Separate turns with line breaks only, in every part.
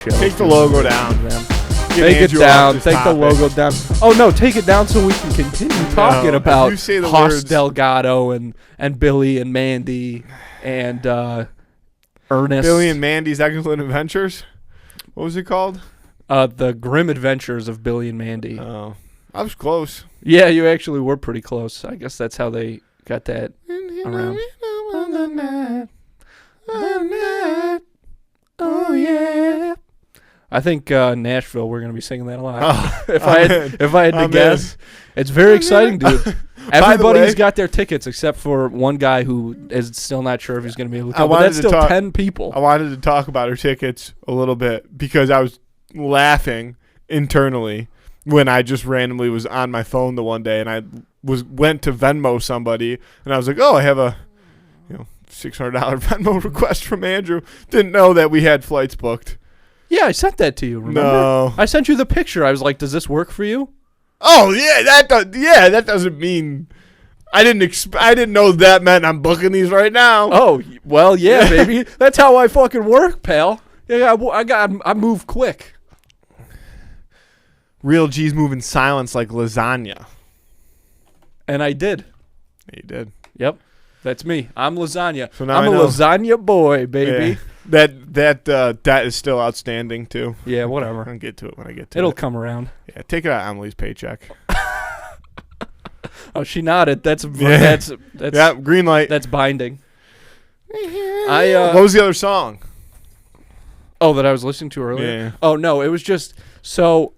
Take the logo down, man.
Take it down. Take the logo down. Oh, no, take it down so we can continue talking about Hoss Delgado and Billy and Mandy and Ernest.
Billy and Mandy's Excellent Adventures? What was it called?
The Grim Adventures of Billy and Mandy.
Oh, I was close.
Yeah, you actually were pretty close. I guess that's how they got that around. Oh, yeah. I think Nashville, we're going to be singing that a lot.
Oh,
if I had to guess. It's very exciting, dude. Everybody's got their tickets except for one guy who is still not sure if he's going to be able to come. But that's still 10 people.
I wanted to talk about our tickets a little bit because I was laughing internally when I just randomly was on my phone the one day and I went to Venmo somebody and I was like, oh, I have a $600 Venmo request from Andrew. Didn't know that we had flights booked.
Yeah, I sent that to you, remember?
No.
I sent you the picture. I was like, does this work for you?
Oh, yeah, that doesn't mean I didn't know that meant I'm booking these right now.
Oh, well, yeah, baby. That's how I fucking work, pal. Yeah, I move quick.
Real G's move in silence like lasagna.
And I did.
You did.
Yep. That's me. I'm lasagna.
So now
I'm a lasagna boy, baby.
Yeah. That is still outstanding too.
Yeah, whatever.
I'll get to it when I get to it.
It'll come around.
Yeah, take it out of Emily's paycheck.
Oh, she nodded. That's
yeah, green light.
That's binding.
What was the other song?
Oh, that I was listening to earlier?
Yeah.
Oh, no, it was just so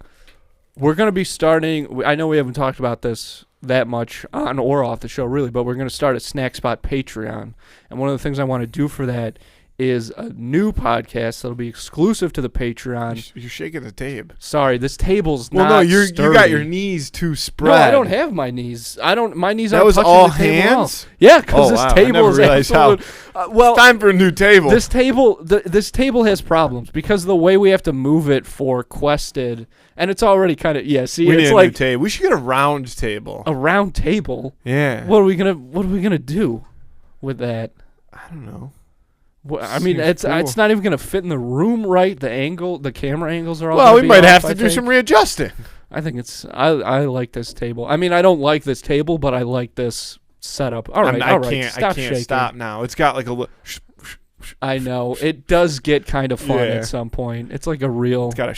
we're going to be starting. I know we haven't talked about this that much on or off the show, really, but we're going to start a Snack Spot Patreon. And one of the things I want to do for that is a new podcast that'll be exclusive to the Patreon.
You're shaking the table.
Sorry, this table's not
Well, no, you
sturdy.
got your knees too spread.
No, I don't have my knees. My knees aren't touching
all
the table at all.
hands?
Yeah, because this
wow.
table is absolute.
It's time for a new table.
This table has problems because of the way we have to move it for Quested, and it's already kind of
we need a new table. We should get a round table.
A round table.
Yeah.
What are we gonna do with that?
I don't know.
Well, I mean, it's not even gonna fit in the room right. The camera angles are all.
Well, we might have to do some readjusting.
I think I like this table. I mean, I don't like this table, but I like this setup. All right.
I can't stop now. It's got like a.
I know it does get kind of fun at some point. It's like a real.
It's got a.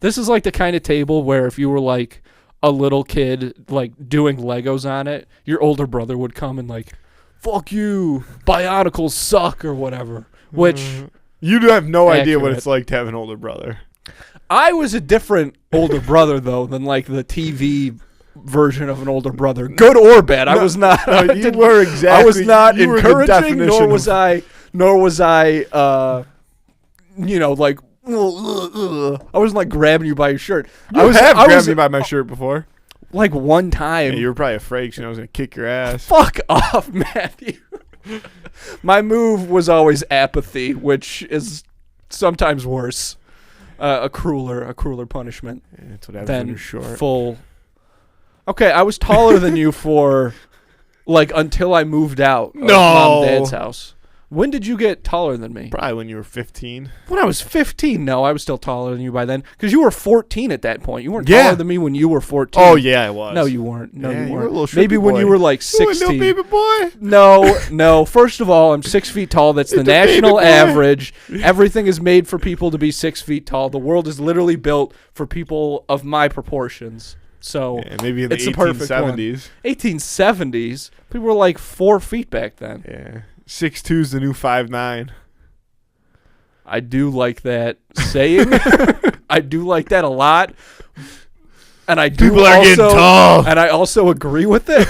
This is like the kind of table where if you were like a little kid, like doing Legos on it, your older brother would come and like, fuck you, Bionicles suck or whatever. Which
you have no idea what it's like to have an older brother.
I was a different older brother though than like the TV version of an older brother. Good or bad, I was not.
No, you were exactly.
I was not encouraging, nor was I. Like. I wasn't like grabbing you by your shirt.
I have grabbed me by my shirt before.
Like one time.
Yeah, you were probably afraid because I was going to kick your ass.
Fuck off, Matthew. My move was always apathy, which is sometimes worse. A crueler punishment.
Yeah, that's what happens when you're short.
Full. Okay, I was taller than you for like until I moved out of Mom and Dad's house. When did you get taller than me?
Probably when you were 15.
When I was 15, no, I was still taller than you by then. Because you were 14 at that point. You weren't taller than me when you were 14.
Oh, yeah, I was.
No, you weren't. No, you weren't.
You were a little
Maybe when
boy.
you were like 16.
You a little baby boy?
No. First of all, I'm 6 feet tall. That's the national average. Everything is made for people to be 6 feet tall. The world is literally built for people of my proportions. So
maybe in the 1870s.
1870s? People were like 4 feet back then.
Yeah. 6'2" is the new 5'9".
I do like that saying. I do like that a lot. And I do
People are getting tall.
And I also agree with it.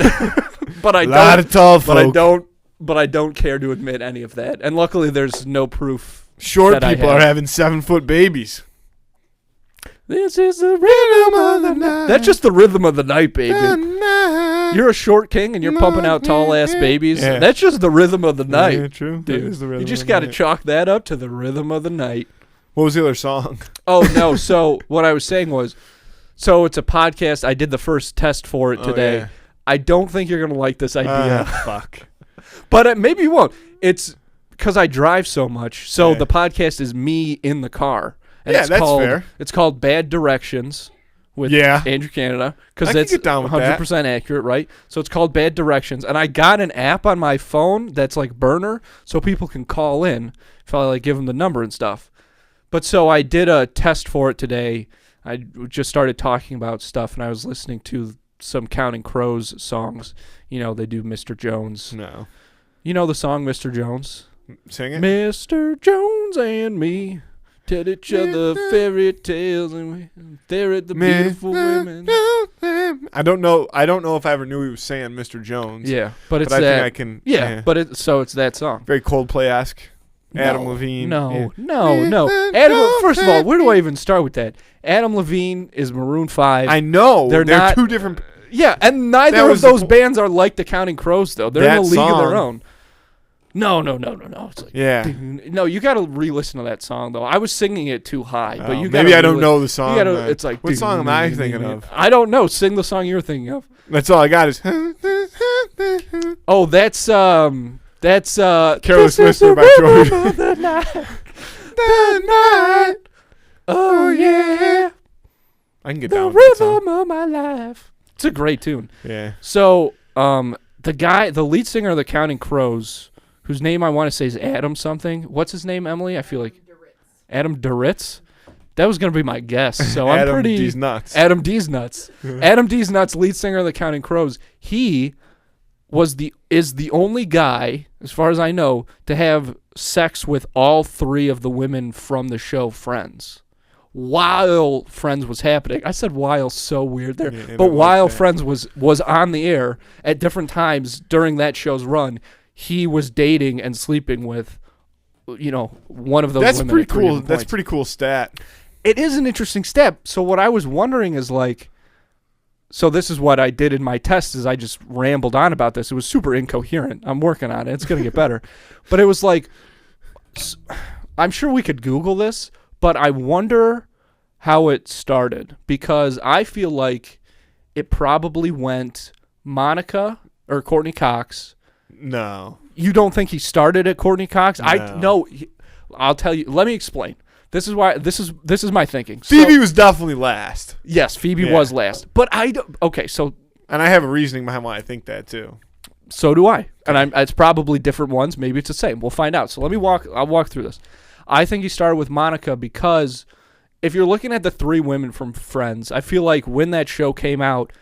But I
lot of tall folk.
But I don't care to admit any of that. And luckily there's no proof.
Short people are having 7-foot babies.
This is the rhythm of the night. That's just the rhythm of the night, baby. You're a short king and you're pumping out tall ass babies. Yeah. That's just the rhythm of the night.
Yeah, true.
Dude,
that is the rhythm
you just got to chalk that up to the rhythm of the night.
What was the other song?
Oh, no. So what I was saying was, it's a podcast. I did the first test for it today.
Yeah.
I don't think you're going to like this idea.
Fuck.
But maybe you won't. It's because I drive so much. So the podcast is me in the car. And
Yeah,
it's
that's
called,
fair.
It's called Bad Directions with Andrew Canada, because
I
it's
can get down with
100% accurate, right? So it's called Bad Directions, and I got an app on my phone that's like Burner, so people can call in if I like give them the number and stuff. But so I did a test for it today. I just started talking about stuff, and I was listening to some Counting Crows songs. You know, they do Mr. Jones.
No.
You know the song Mr. Jones?
Sing it.
Mr. Jones and me tell each other fairy tales, and we stare at the beautiful women.
I don't know if I ever knew he was saying Mr. Jones.
Yeah, but it's
I
that.
think I can.
Yeah, but it's that song.
Very Coldplay-esque. Adam
No,
Levine.
No. Adam. First of all, where do I even start with that? Adam Levine is Maroon 5.
I know. They're
not
two different.
Yeah, and neither of those bands are like the Counting Crows, though. They're in a league of their own. No. It's like, no, you got to re-listen to that song, though. I was singing it too high, but you
maybe I don't know the song.
It's like,
what song am I thinking of?
I don't know. Sing the song you're thinking of.
That's all I got is.
Oh, that's
Careless Whisper by George.
The night. Oh yeah.
I can get
The
down with that song.
rhythm of my life. It's a great tune.
Yeah.
So, the lead singer of the Counting Crows, whose name I want to say is Adam something. What's his name, Emily? I feel like Adam Duritz. That was gonna be my guess. So I'm pretty.
Adam D's nuts.
Adam D's nuts. Adam D's nuts. Lead singer of the Counting Crows. He is the only guy, as far as I know, to have sex with all three of the women from the show Friends. While Friends was happening. I said while so weird there.
Yeah,
but while Friends was on the air at different times during that show's run, he was dating and sleeping with, one of those
That's
women.
pretty
at three
cool.
different
That's
points.
pretty cool stat.
It is an interesting step. So what I was wondering is like, so this is what I did in my test is I just rambled on about this. It was super incoherent. I'm working on it. It's going to get better. But it was like, I'm sure we could Google this, but I wonder how it started because I feel like it probably went Monica or Courtney Cox.
No.
You don't think he started at Courtney Cox?
No.
I'll tell you. Let me explain. This is why. This is my thinking.
Phoebe was definitely last.
Yes, Phoebe was last. But I don't. Okay, so.
And I have a reasoning behind why I think that too.
So do I. And it's probably different ones. Maybe it's the same. We'll find out. So I'll walk through this. I think he started with Monica because if you're looking at the three women from Friends, I feel like when that show came out,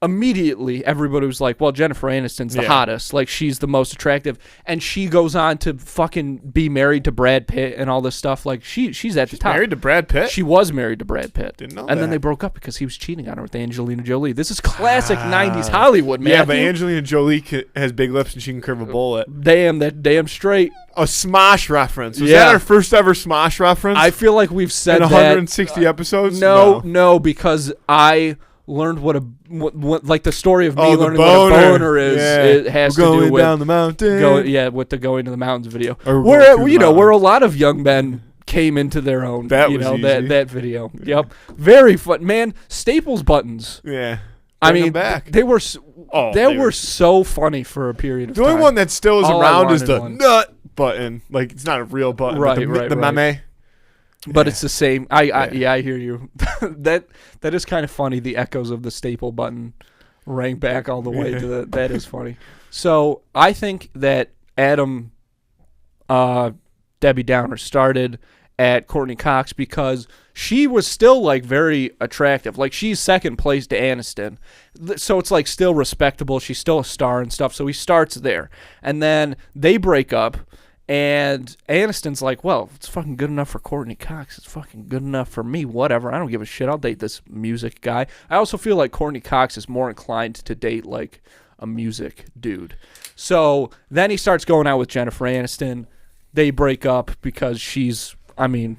immediately everybody was like, well, Jennifer Aniston's the hottest. Like, she's the most attractive. And she goes on to fucking be married to Brad Pitt and all this stuff. Like, she's at the top.
Married to Brad Pitt?
She was married to Brad Pitt.
Didn't know
And
that.
then they broke up because he was cheating on her with Angelina Jolie. This is classic 90s Hollywood, man.
Yeah, but Angelina Jolie has big lips and she can curve a bullet.
Damn straight.
A Smosh reference. Was that our first ever Smosh reference?
I feel like we've said
in
that.
160 episodes?
No, because I learned what like the story of me learning what a boner is.
Yeah.
It has to do with
going down the mountain.
With the Going to the Mountains video.
Where
where a lot of young men came into their own.
That was easy.
that video. Yep, very fun, man. Staples buttons.
Yeah.
I mean,
back.
they were so funny for a period of time.
The only one that still is
All I
around is the
wanted
nut button. Like, it's not a real button.
Right,
but the
right.
meme.
But it's the same. I hear you. that is kind of funny. The echoes of the staple button rang back all the way to the. That is funny. So I think that Adam, Debbie Downer started at Courtney Cox because she was still like very attractive. Like, she's second place to Aniston, so it's like still respectable. She's still a star and stuff. So he starts there, and then they break up. And Aniston's like, well, it's fucking good enough for Courtney Cox. It's fucking good enough for me. Whatever. I don't give a shit. I'll date this music guy. I also feel like Courtney Cox is more inclined to date like a music dude. So then he starts going out with Jennifer Aniston. They break up because she's, I mean,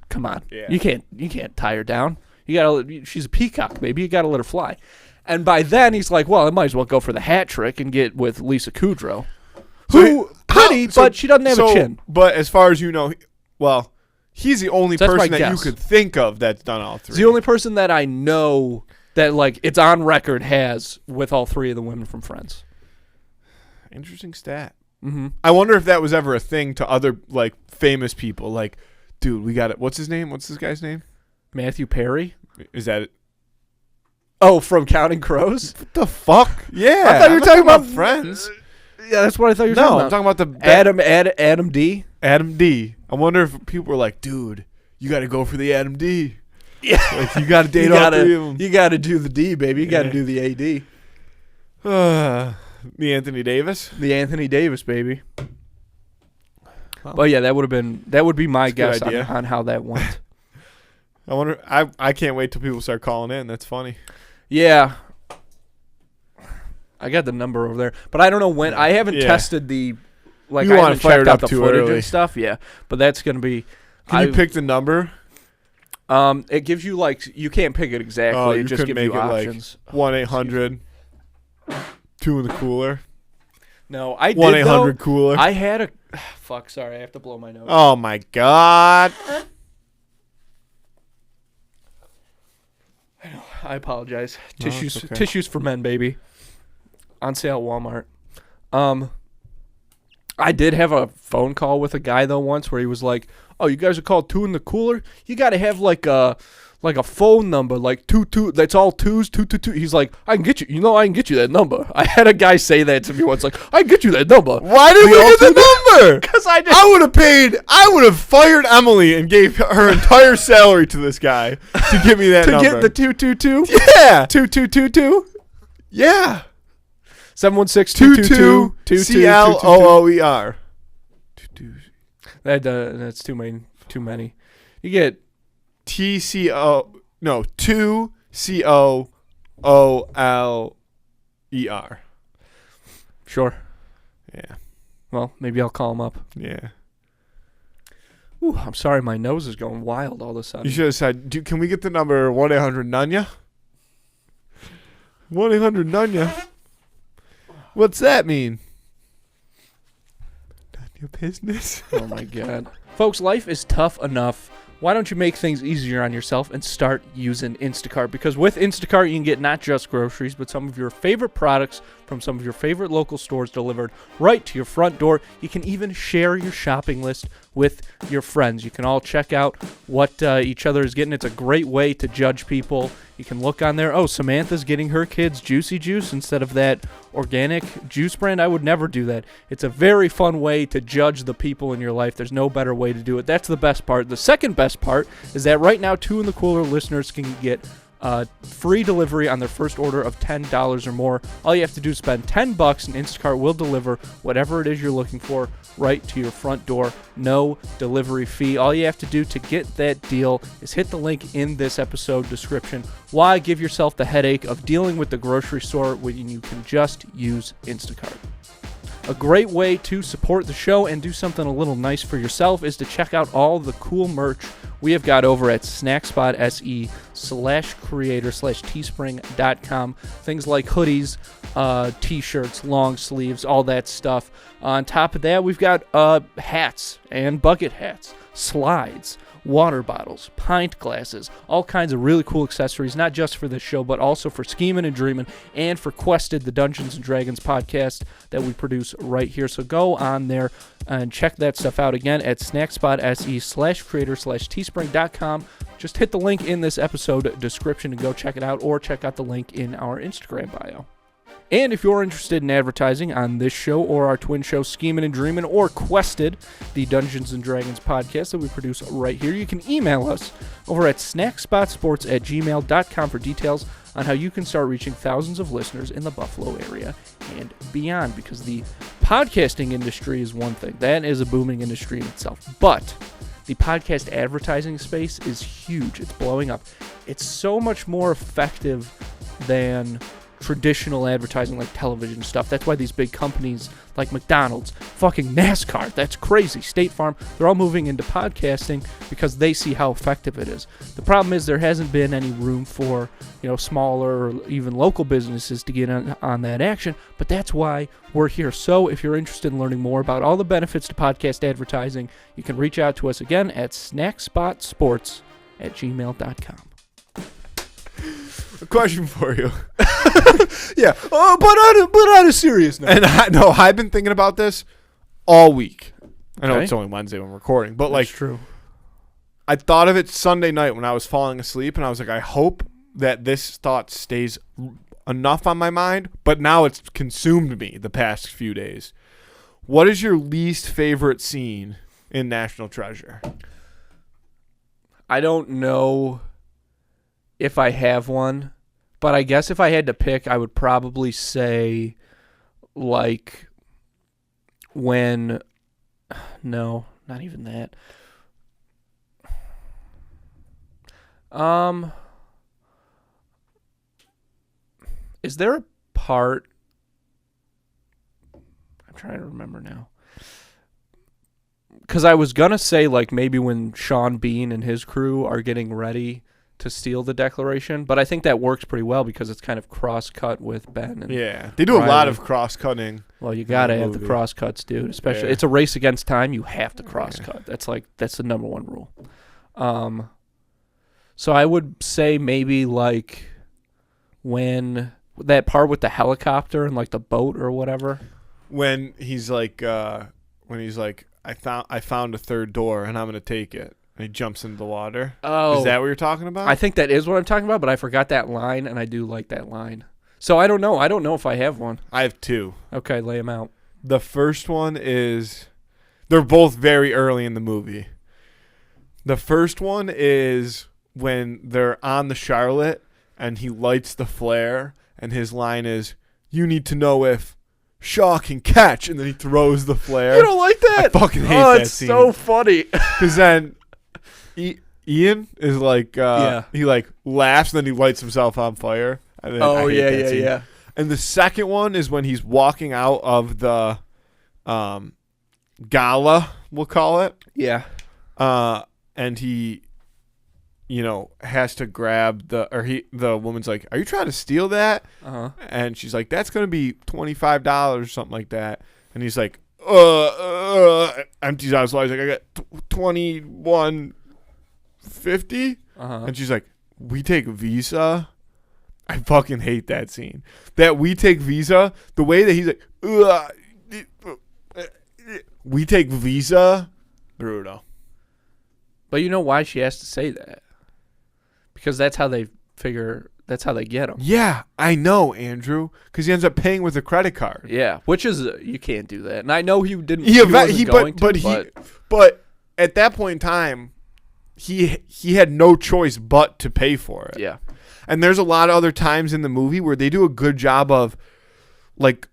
come on. Yeah. You can't tie her down. She's a peacock, baby. You gotta let her fly. And by then he's like, well, I might as well go for the hat trick and get with Lisa Kudrow. But she doesn't have a chin.
But as far as you know, he's the only person that you could think of that's done all three.
He's the only person that I know that, like, it's on record has with all three of the women from Friends.
Interesting stat.
Mm-hmm.
I wonder if that was ever a thing to other, like, famous people. Like, Dude, we got it. What's his name? What's this guy's name?
Matthew Perry.
Is that it?
Oh, from Counting Crows?
What the fuck? Yeah.
I thought you were talking about
Friends.
Yeah, that's what I thought you were
No, I'm
talking
talking about the
Adam D.
Adam D. I wonder if people were like, dude, you got to go for the Adam D.
Yeah.
Like, you got to date all three of them.
You got to do the D, baby. You got to do the AD.
The Anthony Davis.
The Anthony Davis, baby. But yeah, that would be my guess on how that went.
I wonder. I can't wait till people start calling in. That's funny.
Yeah. I got the number over there, but I don't know when. I haven't tested the like.
You
I
want
haven't
to fire
checked
it
out
up
the
too
footage
early
and stuff. Yeah, but that's gonna be.
Can you pick the number?
It gives you like you can't pick it exactly.
Oh,
it
you
just
could
gives
make
you
it
options.
like 1-800 2 in the cooler.
No, I did
1-800 cooler.
I had a fuck. Sorry, I have to blow my nose.
Oh my god.
I apologize.
No, it's okay.
Tissues for men, baby. On sale at Walmart. I did have a phone call with a guy though once where he was like, "Oh, you guys are called 2 in the cooler? You got to have like a phone number, like 22. That's all twos, 222." He's like, "I can get you. I can get you that number." I had a guy say that to me once, like, "I can get you that number."
Why did we get the number?
Because
I would have fired Emily and gave her entire salary to this guy to give me that number.
To get the 222?
Yeah.
2222?
Yeah.
716-222.
CLOOER.
That's too many. You get
2COOLER.
Sure.
Yeah.
Well, maybe I'll call him up.
Yeah.
Ooh, I'm sorry, my nose is going wild all of a sudden.
You should have said, can we get the number 1-800-NUNYA? 1-800-NUNYA? What's that mean? None your business.
Oh, my God. Folks, life is tough enough. Why don't you make things easier on yourself and start using Instacart? Because with Instacart, you can get not just groceries, but some of your favorite products from some of your favorite local stores delivered right to your front door. You can even share your shopping list with your friends. You can all check out what each other is getting. It's a great way to judge people. You can look on there. Oh, Samantha's getting her kids Juicy Juice instead of that organic juice brand. I would never do that. It's a very fun way to judge the people in your life. There's no better way to do it. That's the best part. The second best part is that right now, 2 in the Cooler listeners can get free delivery on their first order of $10 or more. All you have to do is spend $10 and Instacart will deliver whatever it is you're looking for right to your front door. No delivery fee. All you have to do to get that deal is hit the link in this episode description. Why give yourself the headache of dealing with the grocery store when you can just use Instacart? A great way to support the show and do something a little nice for yourself is to check out all the cool merch we have got over at snackspot.se/creator/teespring.com. Things like hoodies, t-shirts, long sleeves, all that stuff. On top of that, we've got hats and bucket hats, slides, water bottles, pint glasses, all kinds of really cool accessories, not just for this show, but also for Schemin' and Dreamin' and for Quested, the Dungeons & Dragons podcast that we produce right here. So go on there and check that stuff out again at snackspot.se/creator/teespring.com. Just hit the link in this episode description and go check it out, or check out the link in our Instagram bio. And if you're interested in advertising on this show or our twin show, Schemin' and Dreamin', or Quested, the Dungeons & Dragons podcast that we produce right here, you can email us over at snackspotsports@gmail.com for details on how you can start reaching thousands of listeners in the Buffalo area and beyond, because the podcasting industry is one thing. That is a booming industry in itself. But the podcast advertising space is huge. It's blowing up. It's so much more effective than traditional advertising like television stuff. That's why these big companies like McDonald's, fucking NASCAR, that's crazy, State Farm, they're all moving into podcasting because they see how effective it is. The problem is there hasn't been any room for, smaller or even local businesses to get on that action, but that's why we're here. So if you're interested in learning more about all the benefits to podcast advertising, you can reach out to us again at snackspotsports@gmail.com.
A question for you.
Yeah, but on a serious note.
And I've been thinking about this all week. I know it's only Wednesday when we're recording, but
That's true.
I thought of it Sunday night when I was falling asleep, and I was like, I hope that this thought stays enough on my mind, but now it's consumed me the past few days. What is your least favorite scene in National Treasure?
I don't know if I have one, but I guess if I had to pick, I would probably say, like, when... No, not even that. Is there a part... I'm trying to remember now. Because I was going to say, like, maybe when Sean Bean and his crew are getting ready to steal the Declaration, but I think that works pretty well because it's kind of cross-cut with Ben. And
yeah, they do a lot of cross-cutting.
Well, you got to have the cross-cuts, dude. Especially, it's a race against time. You have to cross-cut. Yeah. That's the number one rule. So I would say maybe, like, when that part with the helicopter and, like, the boat or whatever.
When he's like, I found a third door and I'm gonna take it. And he jumps into the water. Oh, is that what you're talking about?
I think that is what I'm talking about, but I forgot that line, and I do like that line. So I don't know. I don't know if I have one.
I have two.
Okay, lay them out.
The first one is, they're both very early in the movie. The first one is when they're on the Charlotte and he lights the flare, and his line is, "You need to know if Shaw can catch," and then he throws the flare.
You don't like that?
I fucking hate that scene.
It's so funny.
Because then Ian is like, he like laughs, and then he lights himself on fire. And then I hate that scene. And the second one is when he's walking out of the gala, we'll call it.
Yeah.
And he, has to grab the woman's like, "Are you trying to steal that?"
Uh-huh.
And she's like, "That's going to be $25 or something like that." And he's like, empties out his wallet. He's like, "I got $21.50."
Uh-huh.
And she's like, "We take Visa." I fucking hate that scene. That "we take Visa," the way that he's like, "We take Visa," brutal.
But you know why she has to say that? Because that's how they get him.
Yeah, I know, Andrew. Because he ends up paying with a credit card.
Yeah, which is you can't do that. And I know he wasn't going to.
But at that point in time, he had no choice but to pay for it.
Yeah.
And there's a lot of other times in the movie where they do a good job of, like,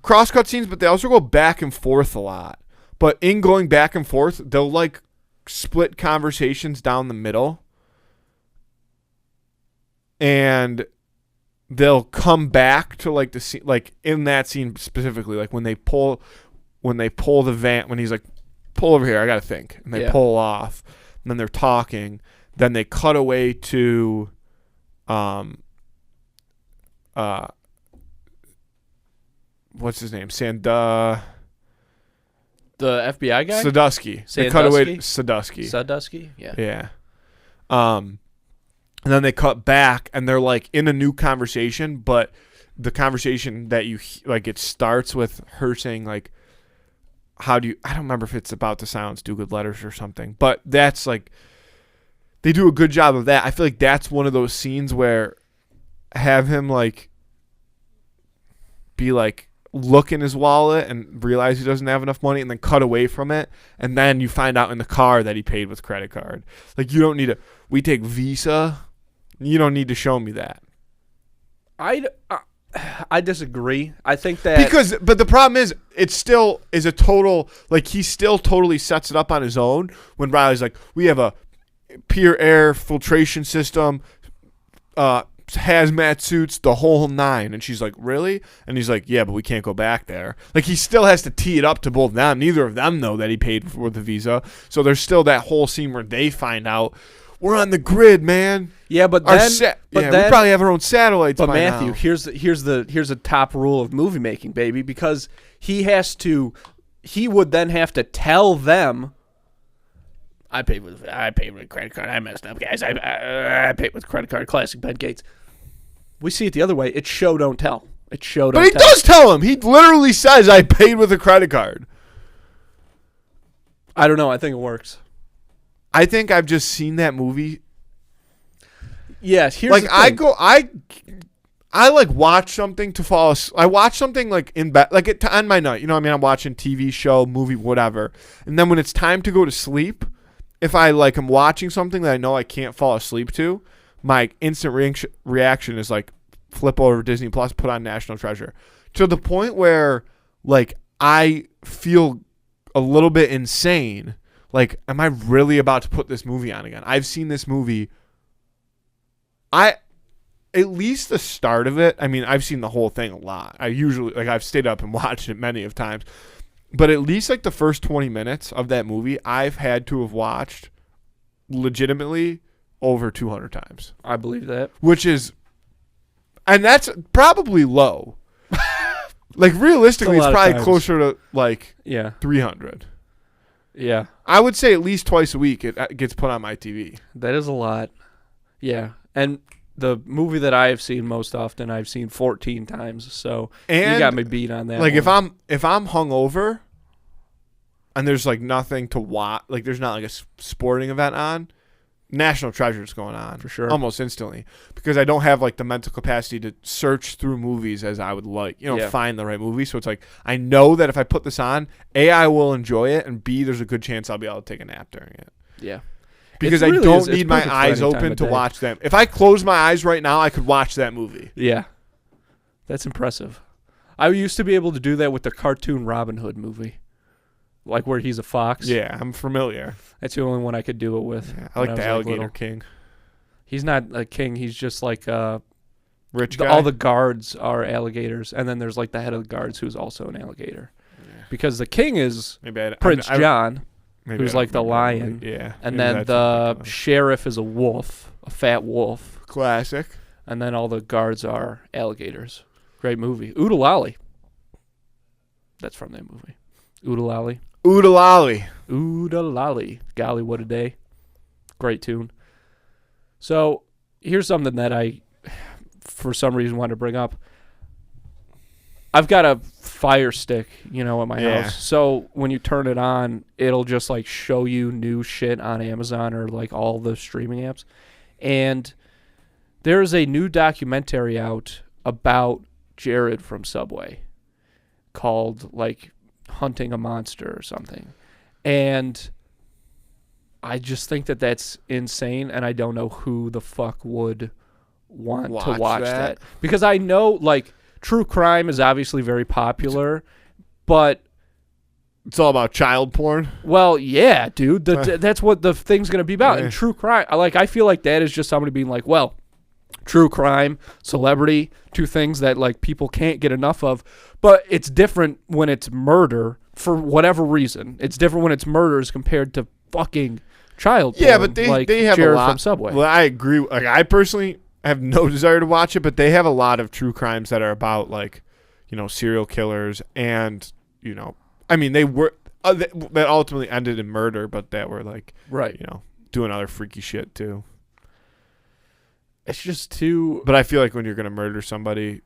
cross-cut scenes, but they also go back and forth a lot. But in going back and forth, they'll, like, split conversations down the middle. And they'll come back to, like, the scene, like, in that scene specifically, like, when they pull the van, when he's like, "Pull over here, I got to think." And they pull off. And then they're talking. Then they cut away to... what's his name?
The FBI guy?
Sadusky. They cut away to Sadusky.
Sadusky? Yeah.
Yeah. And then they cut back, and they're like in a new conversation, but the conversation that it starts with her saying like, I don't remember if it's about the Silence Do Good Letters or something, but that's like, they do a good job of that. I feel like that's one of those scenes where have him like be like look in his wallet and realize he doesn't have enough money and then cut away from it, and then you find out in the car that he paid with credit card. Like, you don't need we take Visa. You don't need to show me that.
I disagree. I think that
but the problem is it still is a total, like, he still totally sets it up on his own when Riley's like, "We have a pure air filtration system, hazmat suits, the whole nine." And she's like, "Really?" And he's like, "Yeah, but we can't go back there." Like, he still has to tee it up to both of them. Neither of them know that he paid for the Visa. So there's still that whole scene where they find out, "We're on the grid, man."
Yeah, but
we probably have our own satellites.
But
by
Matthew,
now.
here's a top rule of movie making, baby, because he would then have to tell them, I paid with credit card. I messed up, guys. I paid with credit card. Classic Ben Gates. We see it the other way. It's show don't tell. It's show don't tell.
But he does tell him. He literally says, "I paid with a credit card."
I don't know. I think it works.
I think I've just seen that movie.
Yes, here's
Like,
the thing.
I like watch something to fall asleep. I watch something like in bed, like to end my night. You know what I mean? I'm watching TV show, movie, whatever. And then when it's time to go to sleep, if I like am watching something that I know I can't fall asleep to, my instant reaction is like flip over Disney Plus, put on National Treasure. To the point where like I feel a little bit insane. Like, am I really about to put this movie on again? I've seen this movie. At least the start of it. I mean, I've seen the whole thing a lot. I've stayed up and watched it many of times. But at least like the first 20 minutes of that movie, I've had to have watched legitimately over 200 times.
I believe that.
And that's probably low. Like, realistically, it's probably closer to like 300.
Yeah.
I would say at least twice a week it gets put on my TV.
That is a lot. Yeah. And the movie that I have seen most often, I've seen 14 times. So you got me beat on that.
Like,
one.
if I'm hungover and there's like nothing to watch, like there's not like a sporting event on, National Treasure is going on
for sure,
almost instantly, because I don't have like the mental capacity to search through movies as I would like, find the right movie. So it's like I know that if I put this on, A, I will enjoy it, and B, there's a good chance I'll be able to take a nap during it.
Yeah.
Because I don't need my eyes open to watch them. If I close my eyes right now, I could watch that movie.
Yeah. That's impressive. I used to be able to do that with the cartoon Robin Hood movie. Like where he's a fox.
Yeah, I'm familiar.
That's the only one I could do it with.
Yeah, I like the Alligator King.
He's not a king. He's just like
rich guy.
All the guards are alligators. And then there's like the head of the guards who's also an alligator. Yeah. Because the king is Prince John. Who's like the lion.
Yeah.
And then the sheriff is a wolf, a fat wolf.
Classic.
And then all the guards are alligators. Great movie. Oodalali. That's from that movie. Oodalali.
Oodalali.
Oodalali. Golly, what a day. Great tune. So here's something that I, for some reason, wanted to bring up. I've got a Fire Stick, at my house. So when you turn it on, it'll just like show you new shit on Amazon or like all the streaming apps. And there's a new documentary out about Jared from Subway called like Hunting a Monster or something. And I just think that that's insane, and I don't know who the fuck would want to watch that. Because I know like true crime is obviously very popular, but
it's all about child porn.
Well, yeah, dude. That's what the thing's going to be about. Yeah. And true crime, I feel like that is just somebody being like, well, true crime, celebrity, two things that like people can't get enough of. But it's different when it's murder for whatever reason. It's different when it's murder as compared to fucking child porn.
Yeah, but they have
Jared
a lot
from Subway.
Well, I agree. Like, I personally have no desire to watch it, but they have a lot of true crimes that are about like, serial killers and, I mean, they were that ultimately ended in murder, but that were like,
right,
doing other freaky shit too.
It's just too.
But I feel like when you're gonna murder somebody,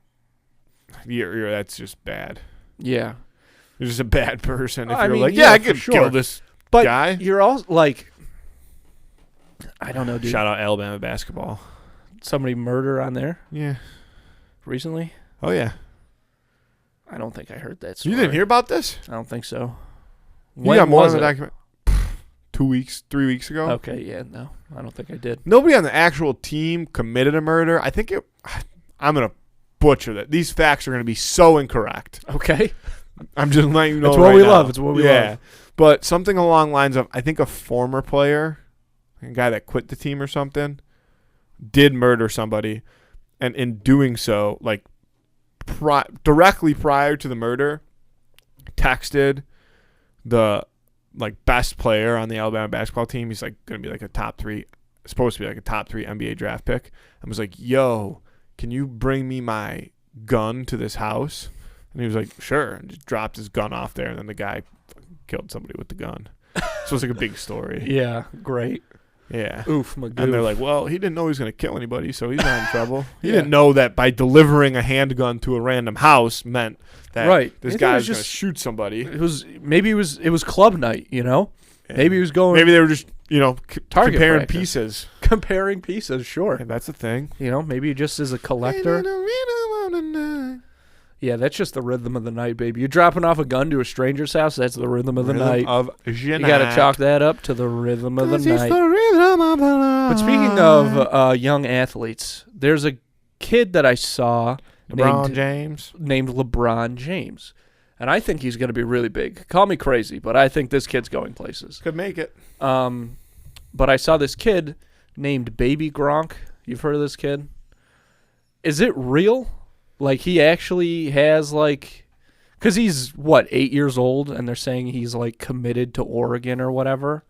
that's just bad.
Yeah,
you're just a bad person. If I could
kill
this
But
guy.
you're also like, I don't know, dude.
Shout out Alabama basketball.
Somebody murder on there?
Yeah.
Recently?
Oh, yeah.
I don't think I heard that story.
You didn't hear about this?
I don't think so.
You got more on the document. 2 weeks, 3 weeks ago?
Okay, yeah, no. I don't think I did.
Nobody on the actual team committed a murder. I think I'm going to butcher that. These facts are going to be so incorrect.
Okay.
I'm just letting you know.
It's what we love. It's what we love.
But something along the lines of, I think a former player, a guy that quit the team or something, did murder somebody, and in doing so, like directly prior to the murder, texted the like best player on the Alabama basketball team. He's like going to be like supposed to be like a top 3 NBA draft pick, and was like, "Yo, can you bring me my gun to this house?" And he was like, "Sure," and just dropped his gun off there, and then the guy killed somebody with the gun. So it's like a big story.
Yeah, great.
Yeah.
Oof, Magoof.
And they're like, well, he didn't know he was going to kill anybody, so he's not in trouble. He didn't know that by delivering a handgun to a random house meant that this guy was going to shoot somebody.
It was club night, Yeah. Maybe he was going.
Maybe they were just comparing
practice.
pieces.
Comparing pieces, sure.
Yeah, that's a thing.
Maybe just as a collector. Yeah, that's just the rhythm of the night, baby. You're dropping off a gun to a stranger's house, that's the rhythm of the night. You got to chalk that up to the rhythm of the night. But speaking of young athletes, there's a kid that I saw
LeBron
named LeBron James. And I think he's going to be really big. Call me crazy, but I think this kid's going places.
Could make it.
But I saw this kid named Baby Gronk. You've heard of this kid? Is it real? Like, he actually has, like... Because he's, 8 years old, and they're saying he's, like, committed to Oregon or whatever.